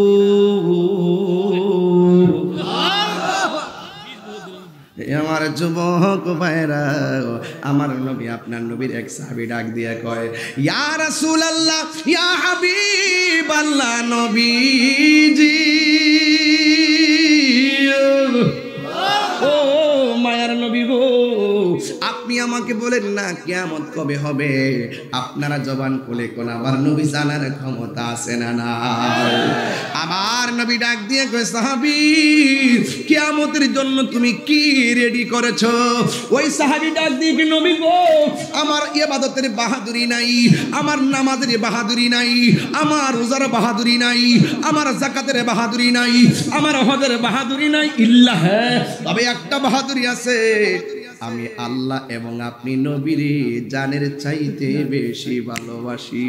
আমার যুবক ভাইরা, আমার নবী, আপনার নবীর এক সাহাবী ডাক দিয়ে কয়, ইয়া রাসূলুল্লাহ, ইয়া হাবিবাল্লাহ, নবীজি, ও মায়ার নবী গো, আপনি আমাকে বলেন না কিয়ামত কবে হবে? আপনারা জবান খুলে কোন আমার নবী জানার ক্ষমতা আছে না না? আমার নবী ডাক দিয়ে কয়, সাহাবী, কিয়ামতের জন্য তুমি কি রেডি করেছো? ওই সাহাবী ডাক দিয়ে কি, নবী গো, আমার ইবাদতের বাহাদুরি নাই, আমার নামাজের বাহাদুরি নাই, আমার রোজার বাহাদুরি নাই, আমার যাকাতের বাহাদুরি নাই, আমার হজের বাহাদুরি নাই, ইল্লাহ, তবে একটা বাহাদুরি আছে, আমি আল্লাহ এবং আপনি নবীরে জানের চাইতে বেশি ভালোবাসি।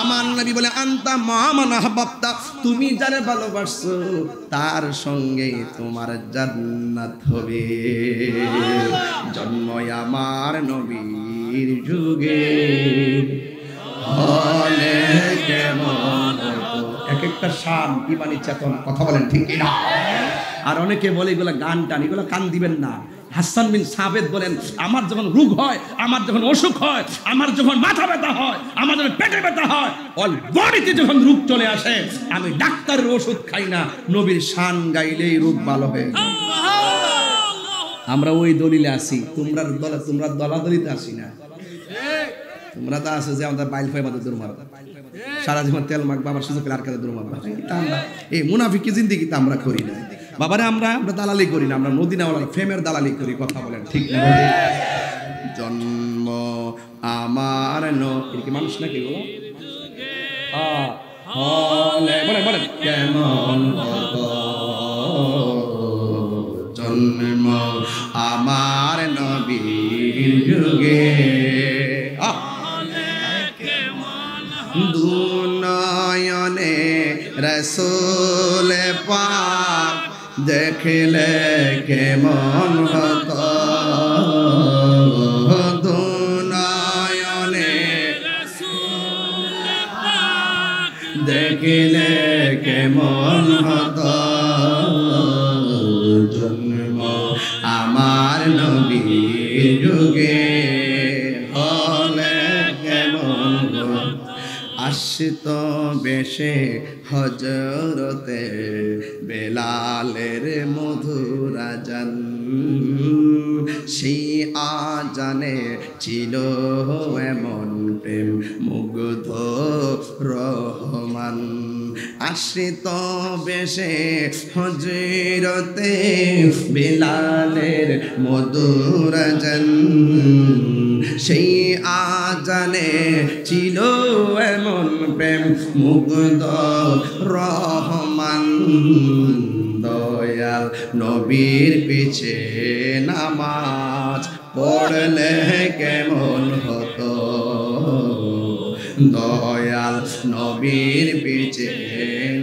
আমার নবী বলে, আনতা মামান আহবাবতা, তুমি যারে ভালোবাসছো তার সঙ্গে তোমার জান্নাত হবে। জন্ম আমার নবীর যুগে হলে কেমন হতো। এক একটা শান, ইমানি চেতন। কথা বলেন ঠিক কিনা? আর অনেকে বলে এগুলা গান টান, এগুলা কান দিবেন না। হাসান বিন সাবেদ বলেন, আমার যখন রোগ হয়, আমার যখন অসুখ হয়, আমার যখন মাথা ব্যথা হয়, আমার যখন পেটে ব্যথা হয়, অল বডিতে যখন রোগ চলে আসে, আমি ডাক্তারের ওষুধ খাই না, নবীর শান গাইলেই রোগ ভালো হয়ে যায়। আমরা ওই দলিলে আসি, তোমরা দলাদলিতে আসি না। তোমরা তো আসো যে আমাদের বাইল ফাই মাদের দূর মারো, সারা জীবন তেল মাখবা, আবার সুযোগ পেলে আর কাছে দূর মারবা। এই মুনাফিকি জিন্দেগি তো আমরা করি না বাবারে, আমরা দালালি করি না, আমরা মদিনাওয়ালার প্রেমের দালালি করি। কথা বলেন ঠিক না? জন্ম আমার নবীর, কি মানুষ নাকি গো? বলেন কেমন হতো? জন্ম আমার নবীর যুগে দুনয়নে রাসূল পাক দেখলে কেমন হতো। দুনয়নে আসিত বেশে হজরতে বেলালের মধুর আজান, সেই আজানে ছিল এমন প্রেম মুগ্ধ রহমান। আশ্রিত বেশে হজরতে বেলালের মধুর আজান, সেই আজানে ছিল এমন প্রেম মুগ্ধ রহমান। দয়াল নবীর পিছে নামাজ পড়লে কেমন হতো, দয়াল নবীর পিছে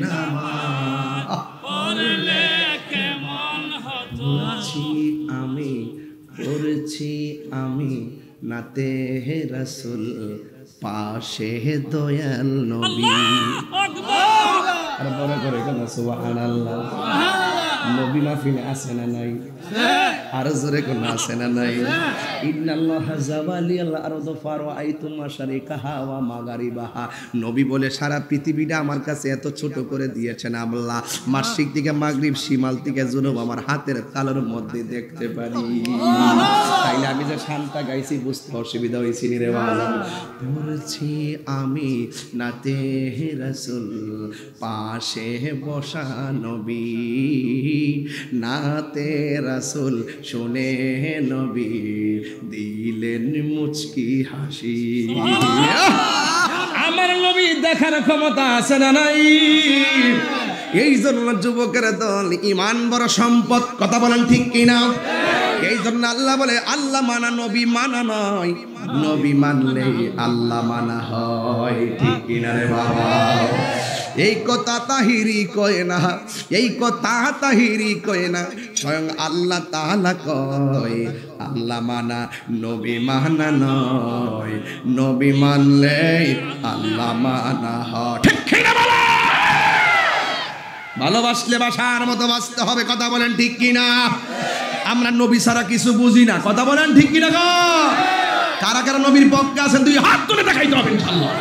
নামাজ পড়লে কেমন হতো। আমি পড়ছি আমি নাতে রাসূল, পাশে দয়াল নবী। আর বড় করে কেন সুবহানাল্লাহ। নবী মাহফিলে আছে না নাই? আর জোরে কোন আছে না নাই? ইন্নাল্লাহা জাওয়ালিয়াল আরদ ফারাআইতুম মাশারিকাহা ওয়া মাগারিবাহা। নবী বলে সারা পৃথিবীটা আমার কাছে এত ছোট করে দিয়েছেন আল্লাহ, মাশরিক থেকে মাগরিব, শিমাল থেকে জুনুব আমার হাতের তালুর মধ্যে দেখতে পারি। তাইলে আমি যে শান্তা গাইছি বুঝতে অসুবিধা হয়েছি রে বাবা। পড়ছি আমি নাতে রাসূল, পাশে বসা নবী, নাতে রাসূল শুনে নবী দিলেন মুচকি হাসি। আমার নবী দেখার ক্ষমতা আছে না নাই? এই জন্য যুবকের দল ঈমান বড় সম্পদ, কথা বলেন ঠিক কিনা? এই জন্য আল্লাহ বলে আল্লাহ মানা নবী মানা নয়, নবী মানলে আল্লাহ মানা হয়, ঠিক কিনা রে বাবা? এই কথা তাহিরি কয় না, এই কথা তাহিরি কয় না, স্বয়ং আল্লাহ তাআলা কয় আল্লাহ মানা নবী মানা নয়, নবী মানলে আল্লাহ মানা হয়, ঠিক কিনা বলো? ভালোবাসলে বাসার মতো বাঁচতে হবে, কথা বলেন ঠিক কিনা? আমরা নবী ছাড়া কিছু বুঝি না, কথা বলেন ঠিক কিনা গো? কারা কারা নবীর পক্ষে আছেন দুই হাত তুলে দেখাইতে হবে ইনশাআল্লাহ।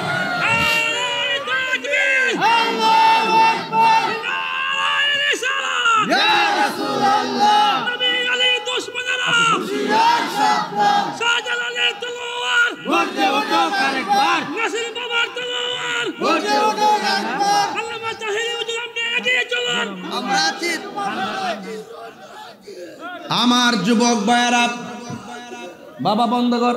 আমার যুবক ভাইয়েরা, বাবা বন্ধ কর,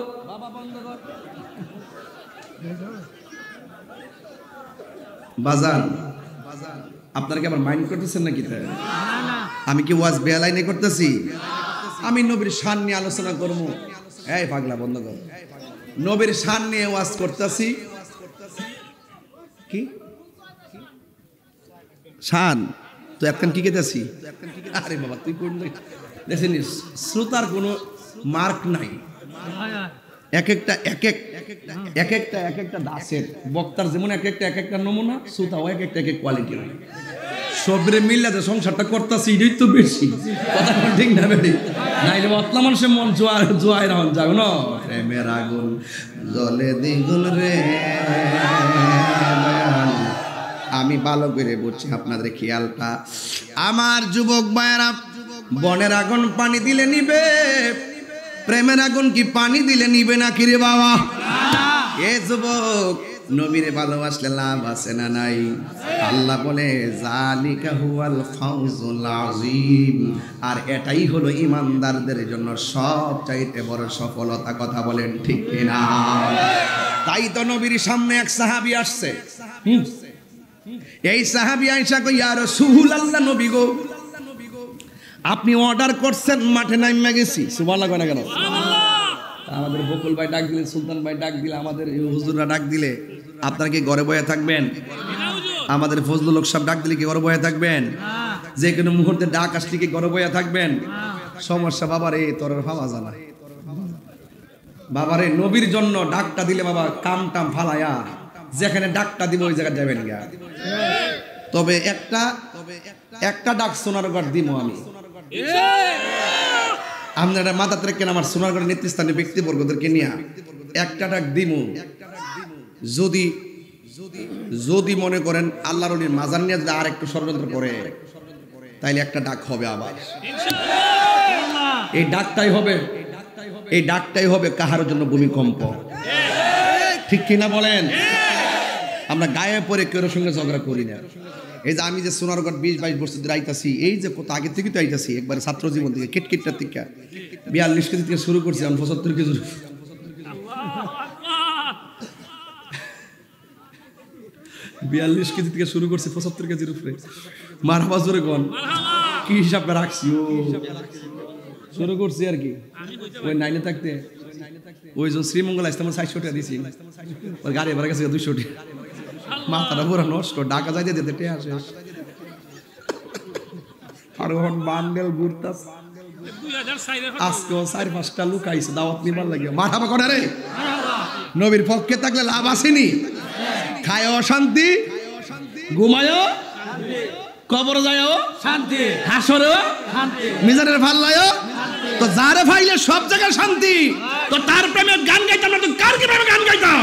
বাজান আপনারা কি আবার মাইন্ড করতেছেন নাকি? আমি কি ওয়াজ বেলাইনে করতেছি? আমি নবীর শান নিয়ে আলোচনা করবো। এই পাগলা বন্ধ কর, নবীর শান নিয়ে ওয়াজ করতেছি। কি শান? তো এখন কি কেতেছি? আরে বাবা তুই করলে দেখেন শ্রোতার কোনো মার্ক নাই, এক একটা দাসের বক্তার যেমন এক একটা নমুনা, শ্রোতাও এক একটা কোয়ালিটি হয়। সবরে মিললে যে সংসারটা করতেছি এটাই তো বেশি, কথা ঠিক না বেশি? নাইলে অতলা মানুষের মন জোয়াই রাখুন যাও না, প্রেমের আগুন জলে দ্বিগুণ রে। আমি ভালো করে বুঝছি আপনাদের খেয়ালটা। আমার যুবক ভাইয়েরা, বনের আগুন পানি দিলে নিবে, প্রেমের আগুন কি পানি দিলে নিবে না কি রে বাবা? এ যুবক, নবীরে ভালোবাসলে লাভ আছে না নাই? আল্লাহ বলে জালিকা হুয়াল ফাউজুল আযীম, আর এটাই হলো ঈমানদারদের জন্য সবচাইতে বড় সফলতা, কথা বলেন ঠিক কিনা? তাই তো নবীর সামনে এক সাহাবী আসছে, এই সাহাবী আয়েশা কই ইয়া রাসূলুল্লাহ, নবী গো আপনি অর্ডার করছেন, মাঠে নাইমা গেছি। সুবহানাল্লাহ কয় না কেন? আমাদের বকুল ভাই ডাক দিলে, সুলতান ভাই ডাক দিলে, আমাদের হুজুররা ডাক দিলে আপনারা কি ঘরে বসে থাকবেন? আমাদের ফজলুল হক সাহেব ডাক দিলে কি ঘরে বসে থাকবেন? যে কোনো মুহূর্তে ডাক আসলে কি ঘরে বসে থাকবেন? সমস্যা বাবারে, তোর ভাবা জানা বাবারে, নবীর জন্য ডাকটা দিলে বাবা কাম টাম ফালায়া যেখানে ডাকটা দিব ওই জায়গায় যাবেন গা। তবে একটা ডাক সোনারগড় দিব আমি, আপনারা মাথাতে রাখেন, আমার সোনারগড়ের নেতৃস্থানীয় ব্যক্তিবর্গদেরকে নিয়ে একটা ডাক দিব। যদি যদি মনে করেন আল্লাহর ওলির মাজার নিয়ে যদি আর একটু ষড়যন্ত্র করে তাইলে একটা ডাক হবে আবার, এই ডাকটাই হবে কাহার জন্য ভূমিকম্প। ঠিক কিনা বলেন? আমরা গায়ে পরে কেউ সঙ্গে ঝগড়া করি না। এই যে আমি যে সোনারগড় 20-22 বছর ধরে আইতাছি, এই যে কত আগে থেকে তো আইতাছি, একবারে ছাত্র জীবন থেকে কিটকিটটার থেকে 42 কেজি থেকে শুরু করছি, আমি 75 কেজি 42 কেজি থেকে শুরু করছি 75 কেজির উপরে। মারহাবা জোরে কোন কি হিসাবে রাখছি, ও শুরু করছি আর কি। ওই নাইনে থাকতে ওই যে শ্রীমঙ্গল ইসলাম 60 টাকা দিয়েছি, ওই গাড়ি ভাড়া গেছে 200 টাকা। মাথাটা পুরো নষ্ট, ঢাকা যাইতে যেতে টেয়া শেষ। আর এখন বান্ডেল ঘুরতাস, আজকেও 4-5টা লোক আইছে দাওয়াত নিবার লাগে। মারহাবা করে রে, নবীর পক্ষে থাকলে লাভ আসেনি। খায় শান্তি, ঘুমায় কবর যায় শান্তি, হাসরে শান্তি, মিজানের ফাল্লায় তো যারে ফাইলে সব জায়গায় শান্তি। তো তার প্রেমে গান গাইতাম না তো কার কি প্রেমে গান গাইতাম?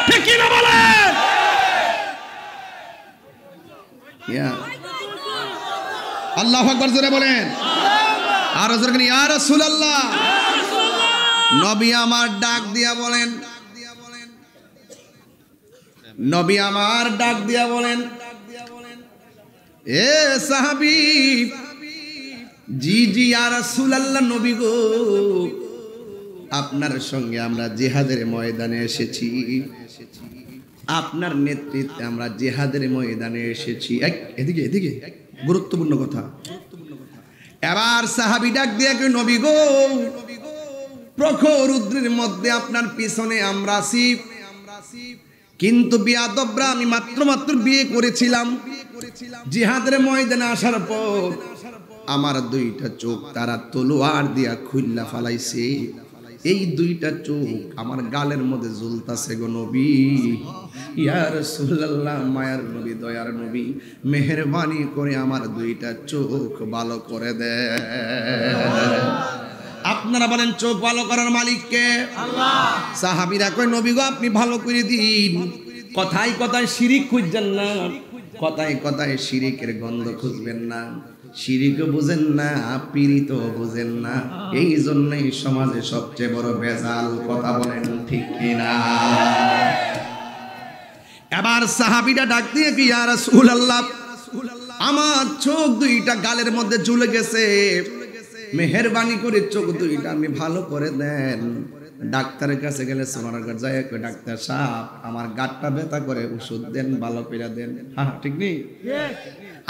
ঠিক কি না বলে? আল্লাহু আকবার জোরে বলেন, আর জোরে বলেন ইয়া রাসূলুল্লাহ। নবী আমার ডাক দিয়া বলেন, নবী আমার ডাক দিয়া বলেন, এ সাহাবী, জি জি ইয়া রাসূলুল্লাহ, নবী গো আপনার সঙ্গে আমরা জিহাদের ময়দানে এসেছি, আপনার নেতৃত্বে আমরা জিহাদের ময়দানে এসেছি। এদিকে এদিকে গুরুত্বপূর্ণ কথা। এবার সাহাবী ডাক দিয়ে কই, নবী গো প্রখর রুদ্রের মধ্যে আপনার পিছনে আমরা আছি, কিন্তু বিয়াদবরা আমি মাত্র বিয়ে করেছিলাম। জিহাদের ময়দানে আসার পর আমার 2টা চোখ তারা তলোয়ার দিয়া খুইল্লা ফালাইছে। এই 2টা চোখ আমার গালের মধ্যে ঝুলতাছে গো নবী। ইয়া রাসূলুল্লাহ, মায়ার নবী, দয়ার নবী, মেহেরবানি করে আমার 2টা চোখ ভালো করে দেন। আপনারা বলেন চোখ ভালো করার মালিক কে? আল্লাহ। সাহাবীরা কয়, নবী গো আপনি ভালো করে দিন। কথায় কথায় শিরিক খুঁজবেন না, কথায় কথায় শিরিকের গন্ধ খুঁজবেন না, শিরিকও বুঝেন না, পীড়িত বুঝেন না। এই জন্যই সমাজে সবচেয়ে বড় ভেজাল। কথা বলেন ঠিক কিনা? এবার সাহাবীরা ডাক দিয়ে কি, ইয়া রাসূলুল্লাহ আমার চোখ 2টা গালের মধ্যে ঝুলে গেছে, মেহেরবানি করে চোখ 2টা আমি ভালো করে দেন। ডাক্তারের কাছে গেলে সোনারগড় যায়, ডাক্তার সাহেব আমার গাঁটটা ব্যথা করে, ওষুধ দেন, ভালো করে দেন। হ্যাঁ ঠিক নেই?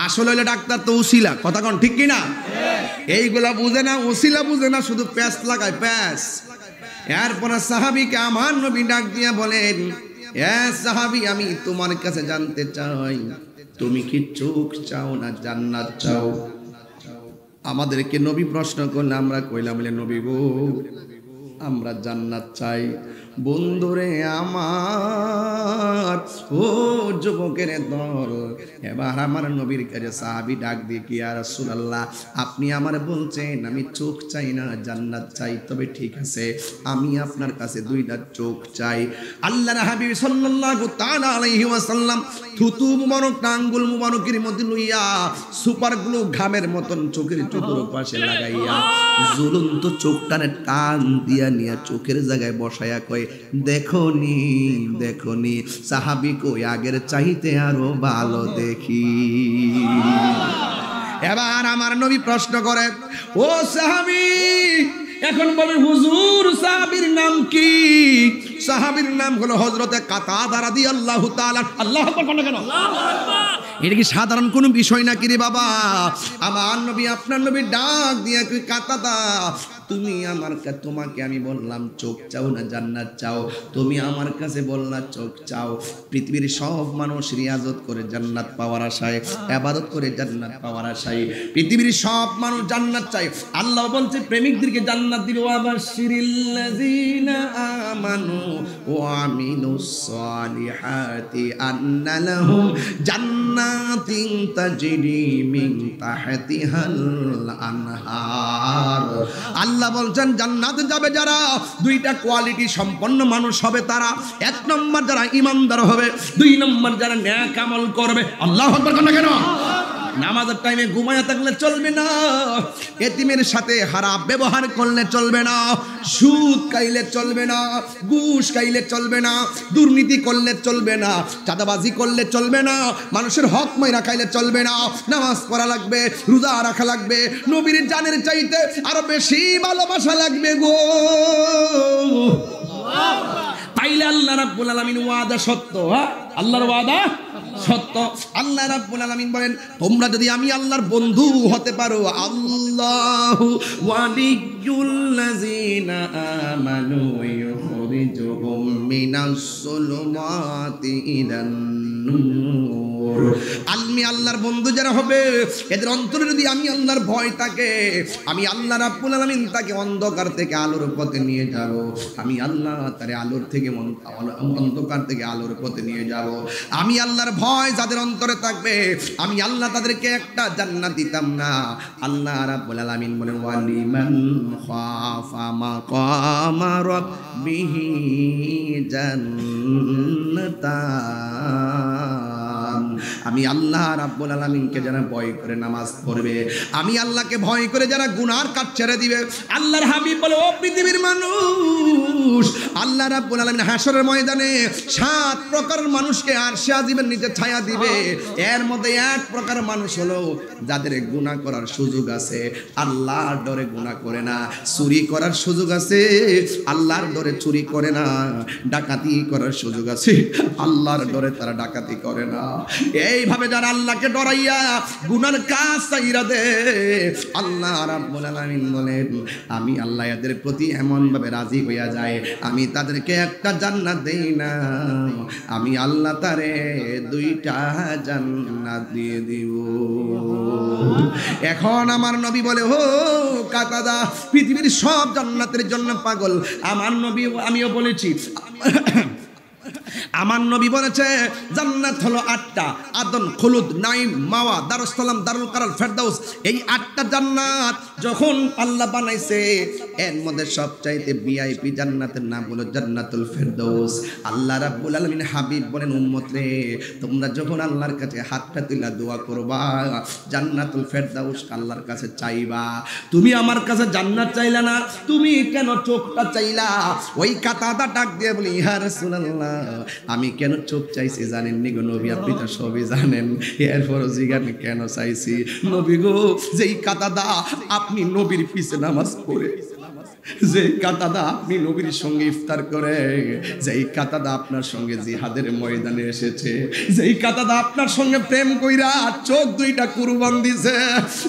আসলে হইলে ডাক্তার তো উসিলা, কথা কন ঠিক কিনা? এইগুলা বুঝে না, উসিলা বুঝে না, শুধু প্যাস লাগায় প্যাস। এরপরে সাহাবীকে আমার নবী ডাক দিয়া বলেন, এ সাহাবী আমি তোমার কাছে জানতে চাই, তুমি কি চোখ চাও না জান্নাত চাও? আমাদেরকে নবী প্রশ্ন করলে আমরা কইলাম, বলে নবী গো আমরা জান্নাত চাই। বন্ধুরে আমার, ও যুবকের দল, এবার আমার নবীর কাছে সাহাবী ডাক দিয়ে কি, ইয়া রাসূলুল্লাহ আপনি আমার বলছেন আমি চোখ চাই না জান্নাত চাই, তবে ঠিক আছে আমি আপনার কাছে 2টা চোখ চাই। আল্লাহর হাবিব সাল্লাল্লাহু তাআলা আলাইহি ওয়াসাল্লাম থুতু মুবারক আঙ্গুল মুবারকের মধ্যে লইয়া সুপার গ্লু ঘামের মতন চোখের চতুর্পাশে লাগাইয়া জ্বলন্ত চোখটানে টান দিয়া নিয়া চোখের জায়গায় বসায়া কয়, দেখোনি দেখোনি সাহাবী কই আগের চাইতে আরো ভালো দেখি। এবার আমার নবী প্রশ্ন করে, ও সাহাবী এখন বলে হুজুর সাহাবীর নাম কি? সাহাবীর নাম হলো হযরতে কাতাদা রাদিয়াল্লাহু তাআলা। আল্লাহু আকবার কোন কেন? আল্লাহু আকবার। এটা কি সাধারণ কোনো বিষয় নাকি রে বাবা? আমার নবী আপনার নবী ডাক দিয়ে কই, কাতাদা তুমি আমার কাছে, তোমাকে আমি বললাম চোখ চাও না জান্নাত চাও, তুমি আমার কাছে বললা চোখ চাও। পৃথিবীর সব মানুষ রিয়াজত করে জান্নাত পাওয়ার আশায়, ইবাদত করে জান্নাত পাওয়ার আশায়, পৃথিবীর সব মানুষ জান্নাত চায়। আল্লাহ বলছে প্রেমিকদেরকে জান্নাত দিবে, ওয়া বাশশিরিল্লাযিনা আমানু ওয়া আমিলুস সালিহাতি আন্না লাহুম জান্নাত জান্নাতিন তাজরি মিন তাহতিহাল আনহার। আল্লাহ বলছেন জান্নাতে যাবে যারা, দুইটা কোয়ালিটি সম্পন্ন মানুষ হবে তারা। এক নম্বর যারা ঈমানদার হবে, দুই নম্বর যারা নেক আমল করবে। আল্লাহু আকবার না কেন? নামাজের টাইমে ঘুমায়া থাকলে চলবে না, এতিমের সাথে খারাপ ব্যবহার করলে চলবে না, সুদ খাইলে চলবে না, ঘুষ খাইলে চলবে না, দুর্নীতি করলে চলবে না, চাঁদাবাজি করলে চলবে না, মানুষের হক মাইরা খাইলে চলবে না। নামাজ পড়া লাগবে, রোজা রাখা লাগবে, নবীর জানের চাইতে আরো বেশি ভালোবাসা লাগবে গো। তাইলে আল্লাহ রাব্বুল আলামিন ওয়াদা সত্য। হ্যাঁ, আল্লাহর ওয়াদা সত্য। আল্লাহ রাব্বুল আলামিন বলেন তোমরা যদি আমি আল্লাহর বন্ধু হতে পারো, আল্লাহু ওয়ালিয়ুল্লাযিনা আমানু ইউখরিজুহুম মিনাস সুলুমাতি ইলান নূর। আমি আল্লাহর বন্ধু যারা হবে এদের অন্তরে যদি আমি আল্লাহর ভয় থাকে, আমি আল্লাহ রাব্বুল আলামিন তাকে অন্ধকার থেকে আলোর পথে নিয়ে যাব। আমি আল্লাহ তারে আলোর থেকে অন্ধকার থেকে আলোর পথে নিয়ে যাব। আমি আল্লাহর ভয় যাদের অন্তরে থাকবে, আমি আল্লাহ তাদেরকে একটা জান্নাত দিতাম না। আল্লাহ রাব্বুল আলামিন বলেন ওয়ালিমান খাফা মাকামা রাব্বিহি জান্নাতান। আমি আল্লাহ রাব্বুল আলামিনকে যারা ভয় করে নামাজ পড়বে, আমি আল্লাহকে ভয় করে যারা গুনার কাজ ছেড়ে দিবে, আল্লাহর হাবিব বলে ও পৃথিবীর মানুষ, আল্লাহ রাব্বুল আলামিন হাসরের ময়দানে 7 প্রকারের মানুষকে আরশে আজিমের নিচে ছায়া দিবে। এর মধ্যে এক প্রকার মানুষ হলো যাদের গুনাহ করার সুযোগ আছে, আল্লাহর ডরে গুনাহ করে না, চুরি করার সুযোগ আছে, আল্লাহর ডরে চুরি করে না, ডাকাতি করার সুযোগ আছে, আল্লাহর ডরে তারা ডাকাতি করে না। এইভাবে যারা আল্লাহকে ডরাইয়া গুনার কাজ ছাইরা দে, আল্লাহ রাব্বুল আলামিন বলেন আমি আল্লাহ এদের প্রতি এমন ভাবে রাজি হইয়া যায়, আমি তাদেরকে একটা জান্নাত দেই না, আমি আল্লাহ তারে 2টা জান্নাত দিয়ে দিব। এখন আমার নবী বলে ও কাতাদা, পৃথিবীর সব জান্নাতের জন্য পাগল। আমার নবী, আমিও বলেছি, আমার নবী বলেছে জান্নাত হলো 8টা, আদন, খুলুদ, নাইম, মাওয়া, দারুসসালাম, দারুল কারার, ফেরদাউস। এই 8টা জান্নাত যখন আল্লাহ বানাইছে, এর মধ্যে সবচাইতে ভিআইপি জান্নাতের নাম হলো জান্নাতুল ফেরদাউস। আল্লাহ রাব্বুল আলামিন হাবিব বলেন উম্মত রে, তোমরা যখন আল্লাহর কাছে হাতটা তুলে দোয়া করবা, জান্নাতুল ফেরদাউস আল্লাহর কাছে চাইবা। তুমি আমার কাছে জান্নাত চাইলা না, তুমি কেন চোখটা চাইলা? ওই কাতাদা ডাক দিয়ে বলি ইয়া রাসূলুল্লাহ, আমি কেন চোখ চাইছি জানেন নি গো নবী? আপনি তো সবই জানেন, এরপরও জিজ্ঞাসা কেন চাইছি? নবী গো, যেই কাতাদা আপনি নবীর পিছে নামাজ পড়ে, যে কাতাদা আপনি নবীর সঙ্গে ইফতার করে, যেই কাতাদা আপনার সঙ্গে জিহাদের ময়দানে এসেছে, যেই কাতাদা আপনার সঙ্গে প্রেম কইরা চোখ 2টা কুরবান দিছে,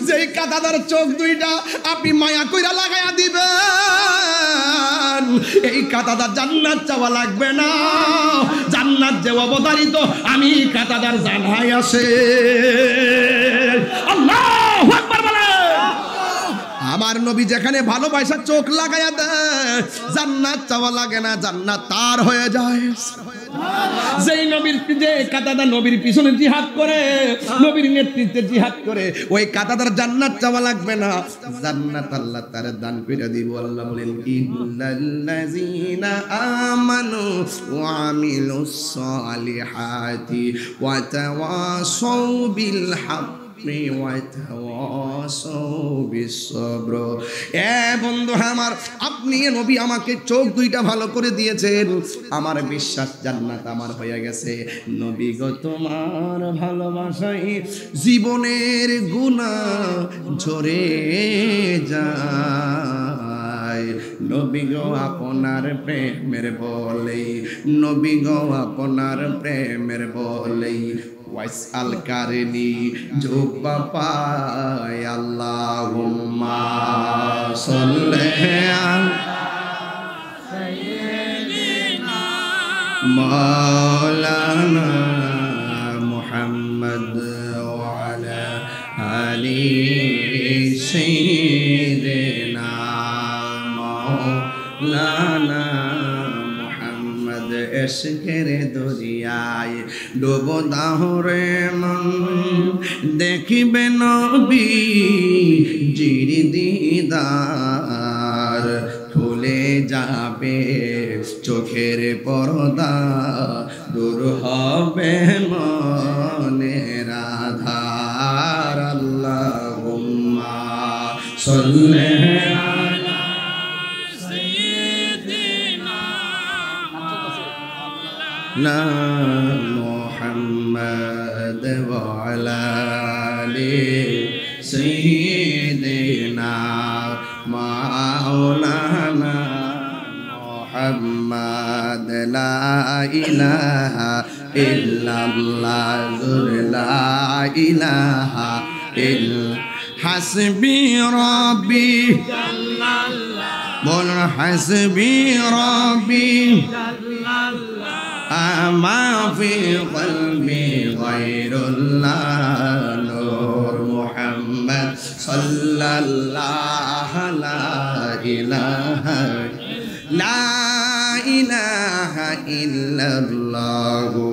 যেই কাতাদার চোখ 2টা আপনি মায়া কইরা লাগাইয়া দিবেন, এই কাতাদা জান্নাত চাওয়া লাগবে না, জান্নাত যে অবধারিত আমি কাতাদার জানাই আছে। আল্লাহু আকবার বলে। আমার নবী যেখানে ভালোবাসা চোখ লাগাইয়া দেয়, জান্নাত চাওয়া লাগে না, জান্নাত তার হয়ে যায়। যেই নবীর, যে কাতাদা নবীর পিছনে জিহাদ করে, নবীর নেতৃত্বে জিহাদ করে, ওই কাতাদার জান্নাত চাওয়া লাগবে না, জান্নাত আল্লাহ তার দান করে দিব। আল্লাহ বলেন ইন্নাল্লাযীনা আমানু ওয়া আমিলুস সালিহাতি ওয়া তাওয়াসাউ বিল হক বন্ধু আমার, আপনি নবী আমাকে চোখ 2টা ভালো করে দিয়েছেন, আমার বিশ্বাস জান্নাত আমার হয়ে গেছে। নবী গো তোমার ভালোবাসায় জীবনের গুনাহ ঝরে যায়, নবী গো আপনার প্রেমের বলেই, নবী গো আপনার প্রেমের বলেই ওয়াইসাল কারনি জোবা পায়। আল্লাহুম্মা সাল্লি আলা সাইয়্যিদিনা মাওলানা মুহাম্মদ ওয়া আলা আলি সাইয়্যিদিনা মাওলানা মুহাম্মদ। এশকের দরিয়ায় ডুব দাও রে মন দেখিবে নবী জির দিদার খুলে যাবে চোখের পর্দা দূর হবে মনের আধার আল্লাহুম্মা সাল্লি আলা সাইয়্যিদিনা মুহাম্মদ ওয়া আলা আলি সাইয়্যিদিনা মাওলানা মুহাম্মদ লা ইলাহা ইল্লাল্লাহ লা ইলাহা ইল্লা হাসবি রাব্বি জাল্লাল্লাহ বল হাসবি রাব্বি জাল্লাল্লাহ আমা ফি কলবি গায়রুল্লাহ নূর মুহাম্মদ সাল্লাল্লাহু লা ইলাহা লা ইলাহা ইল্লাল্লাহু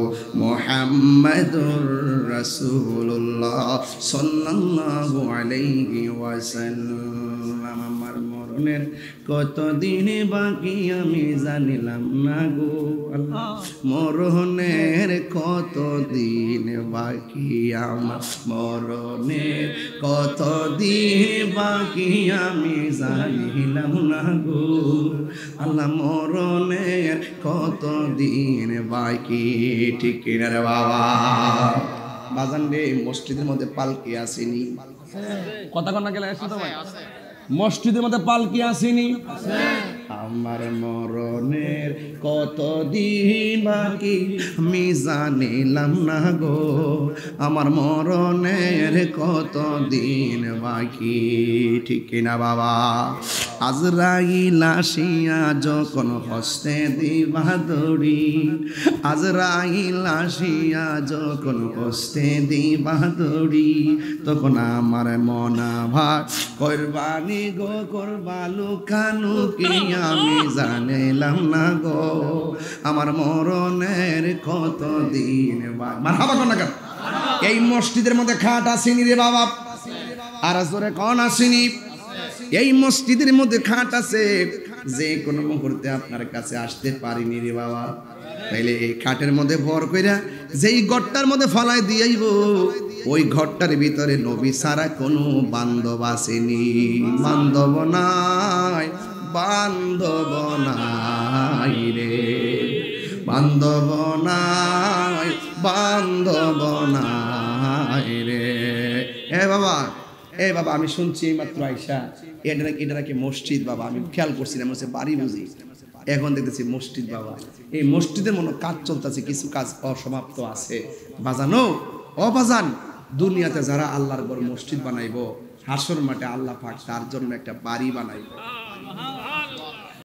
মুহাম্মাদুর রাসূলুল্লাহ সাল্লাল্লাহু আলাইহি ওয়াসাল্লাম। আমার মরণের কতদিন বাকি আমি জানিলাম না গো আল্লাহ, মরণের কতদিন বাকি আমার, মরণের কতদিন বাকি আমি জানিলাম না গো আল্লাহ, মরণের কতদিন বাকি। ঠিক কিনা রে বাবা? বাজান রে, মসজিদের মধ্যে পালকি আসেনি? কথা কন্যা গেলে মসজিদের মধ্যে পালকি আসেনি? আমার মরণের কতদিন বাকি আমি জানিলাম না গো, আমার মরণের কতদিন বাকি। ঠিক কিনা বাবা? আজরাইল আসিয়া যখন হস্তে দিবা দড়ি, আজরাইল আসিয়া যখন হস্তে দিবা দড়ি, তখন আমার মনা ভাই কোরবানি গো করবা লুকালুকি আমি জানিলাম না গো, আমার মরণের কতদিন বাকি। মারহাবা কোন না? এই মসজিদের মধ্যে খাট আসেনি রে বাবা? আর জোরে কোন আসেনি? এই মসজিদের মধ্যে খাট আছে, যে কোনো মুহূর্তে আপনার কাছে আসতে পারিনি রে বাবা। তাইলে এই খাটের মধ্যে ভর কইরা যেই ঘরটার মধ্যে ফলাই দিয়াইব, ওই ঘরটার ভিতরে নবী ছাড়া কোনো বান্ধব আসেনি। বান্ধব নাই, বান্ধব নাই রে, বান্ধব নাই, বান্ধব নাই রে। এ বাবা, এ বাবা, আমি শুনছি মাত্র আইসা এটা নাকি মসজিদ বাবা। আমি খেয়াল করছিলাম বাড়ি বুঝি, এখন দেখতেছি মসজিদ বাবা। এই মসজিদের মনে কাজ চলতেছে, কিছু কাজ অসমাপ্ত আছে। বাজানো ও বাজান, দুনিয়াতে যারা আল্লাহর ঘর মসজিদ বানাইবো, হাসর মাঠে আল্লাহ পাক তার জন্য একটা বাড়ি বানাইবো।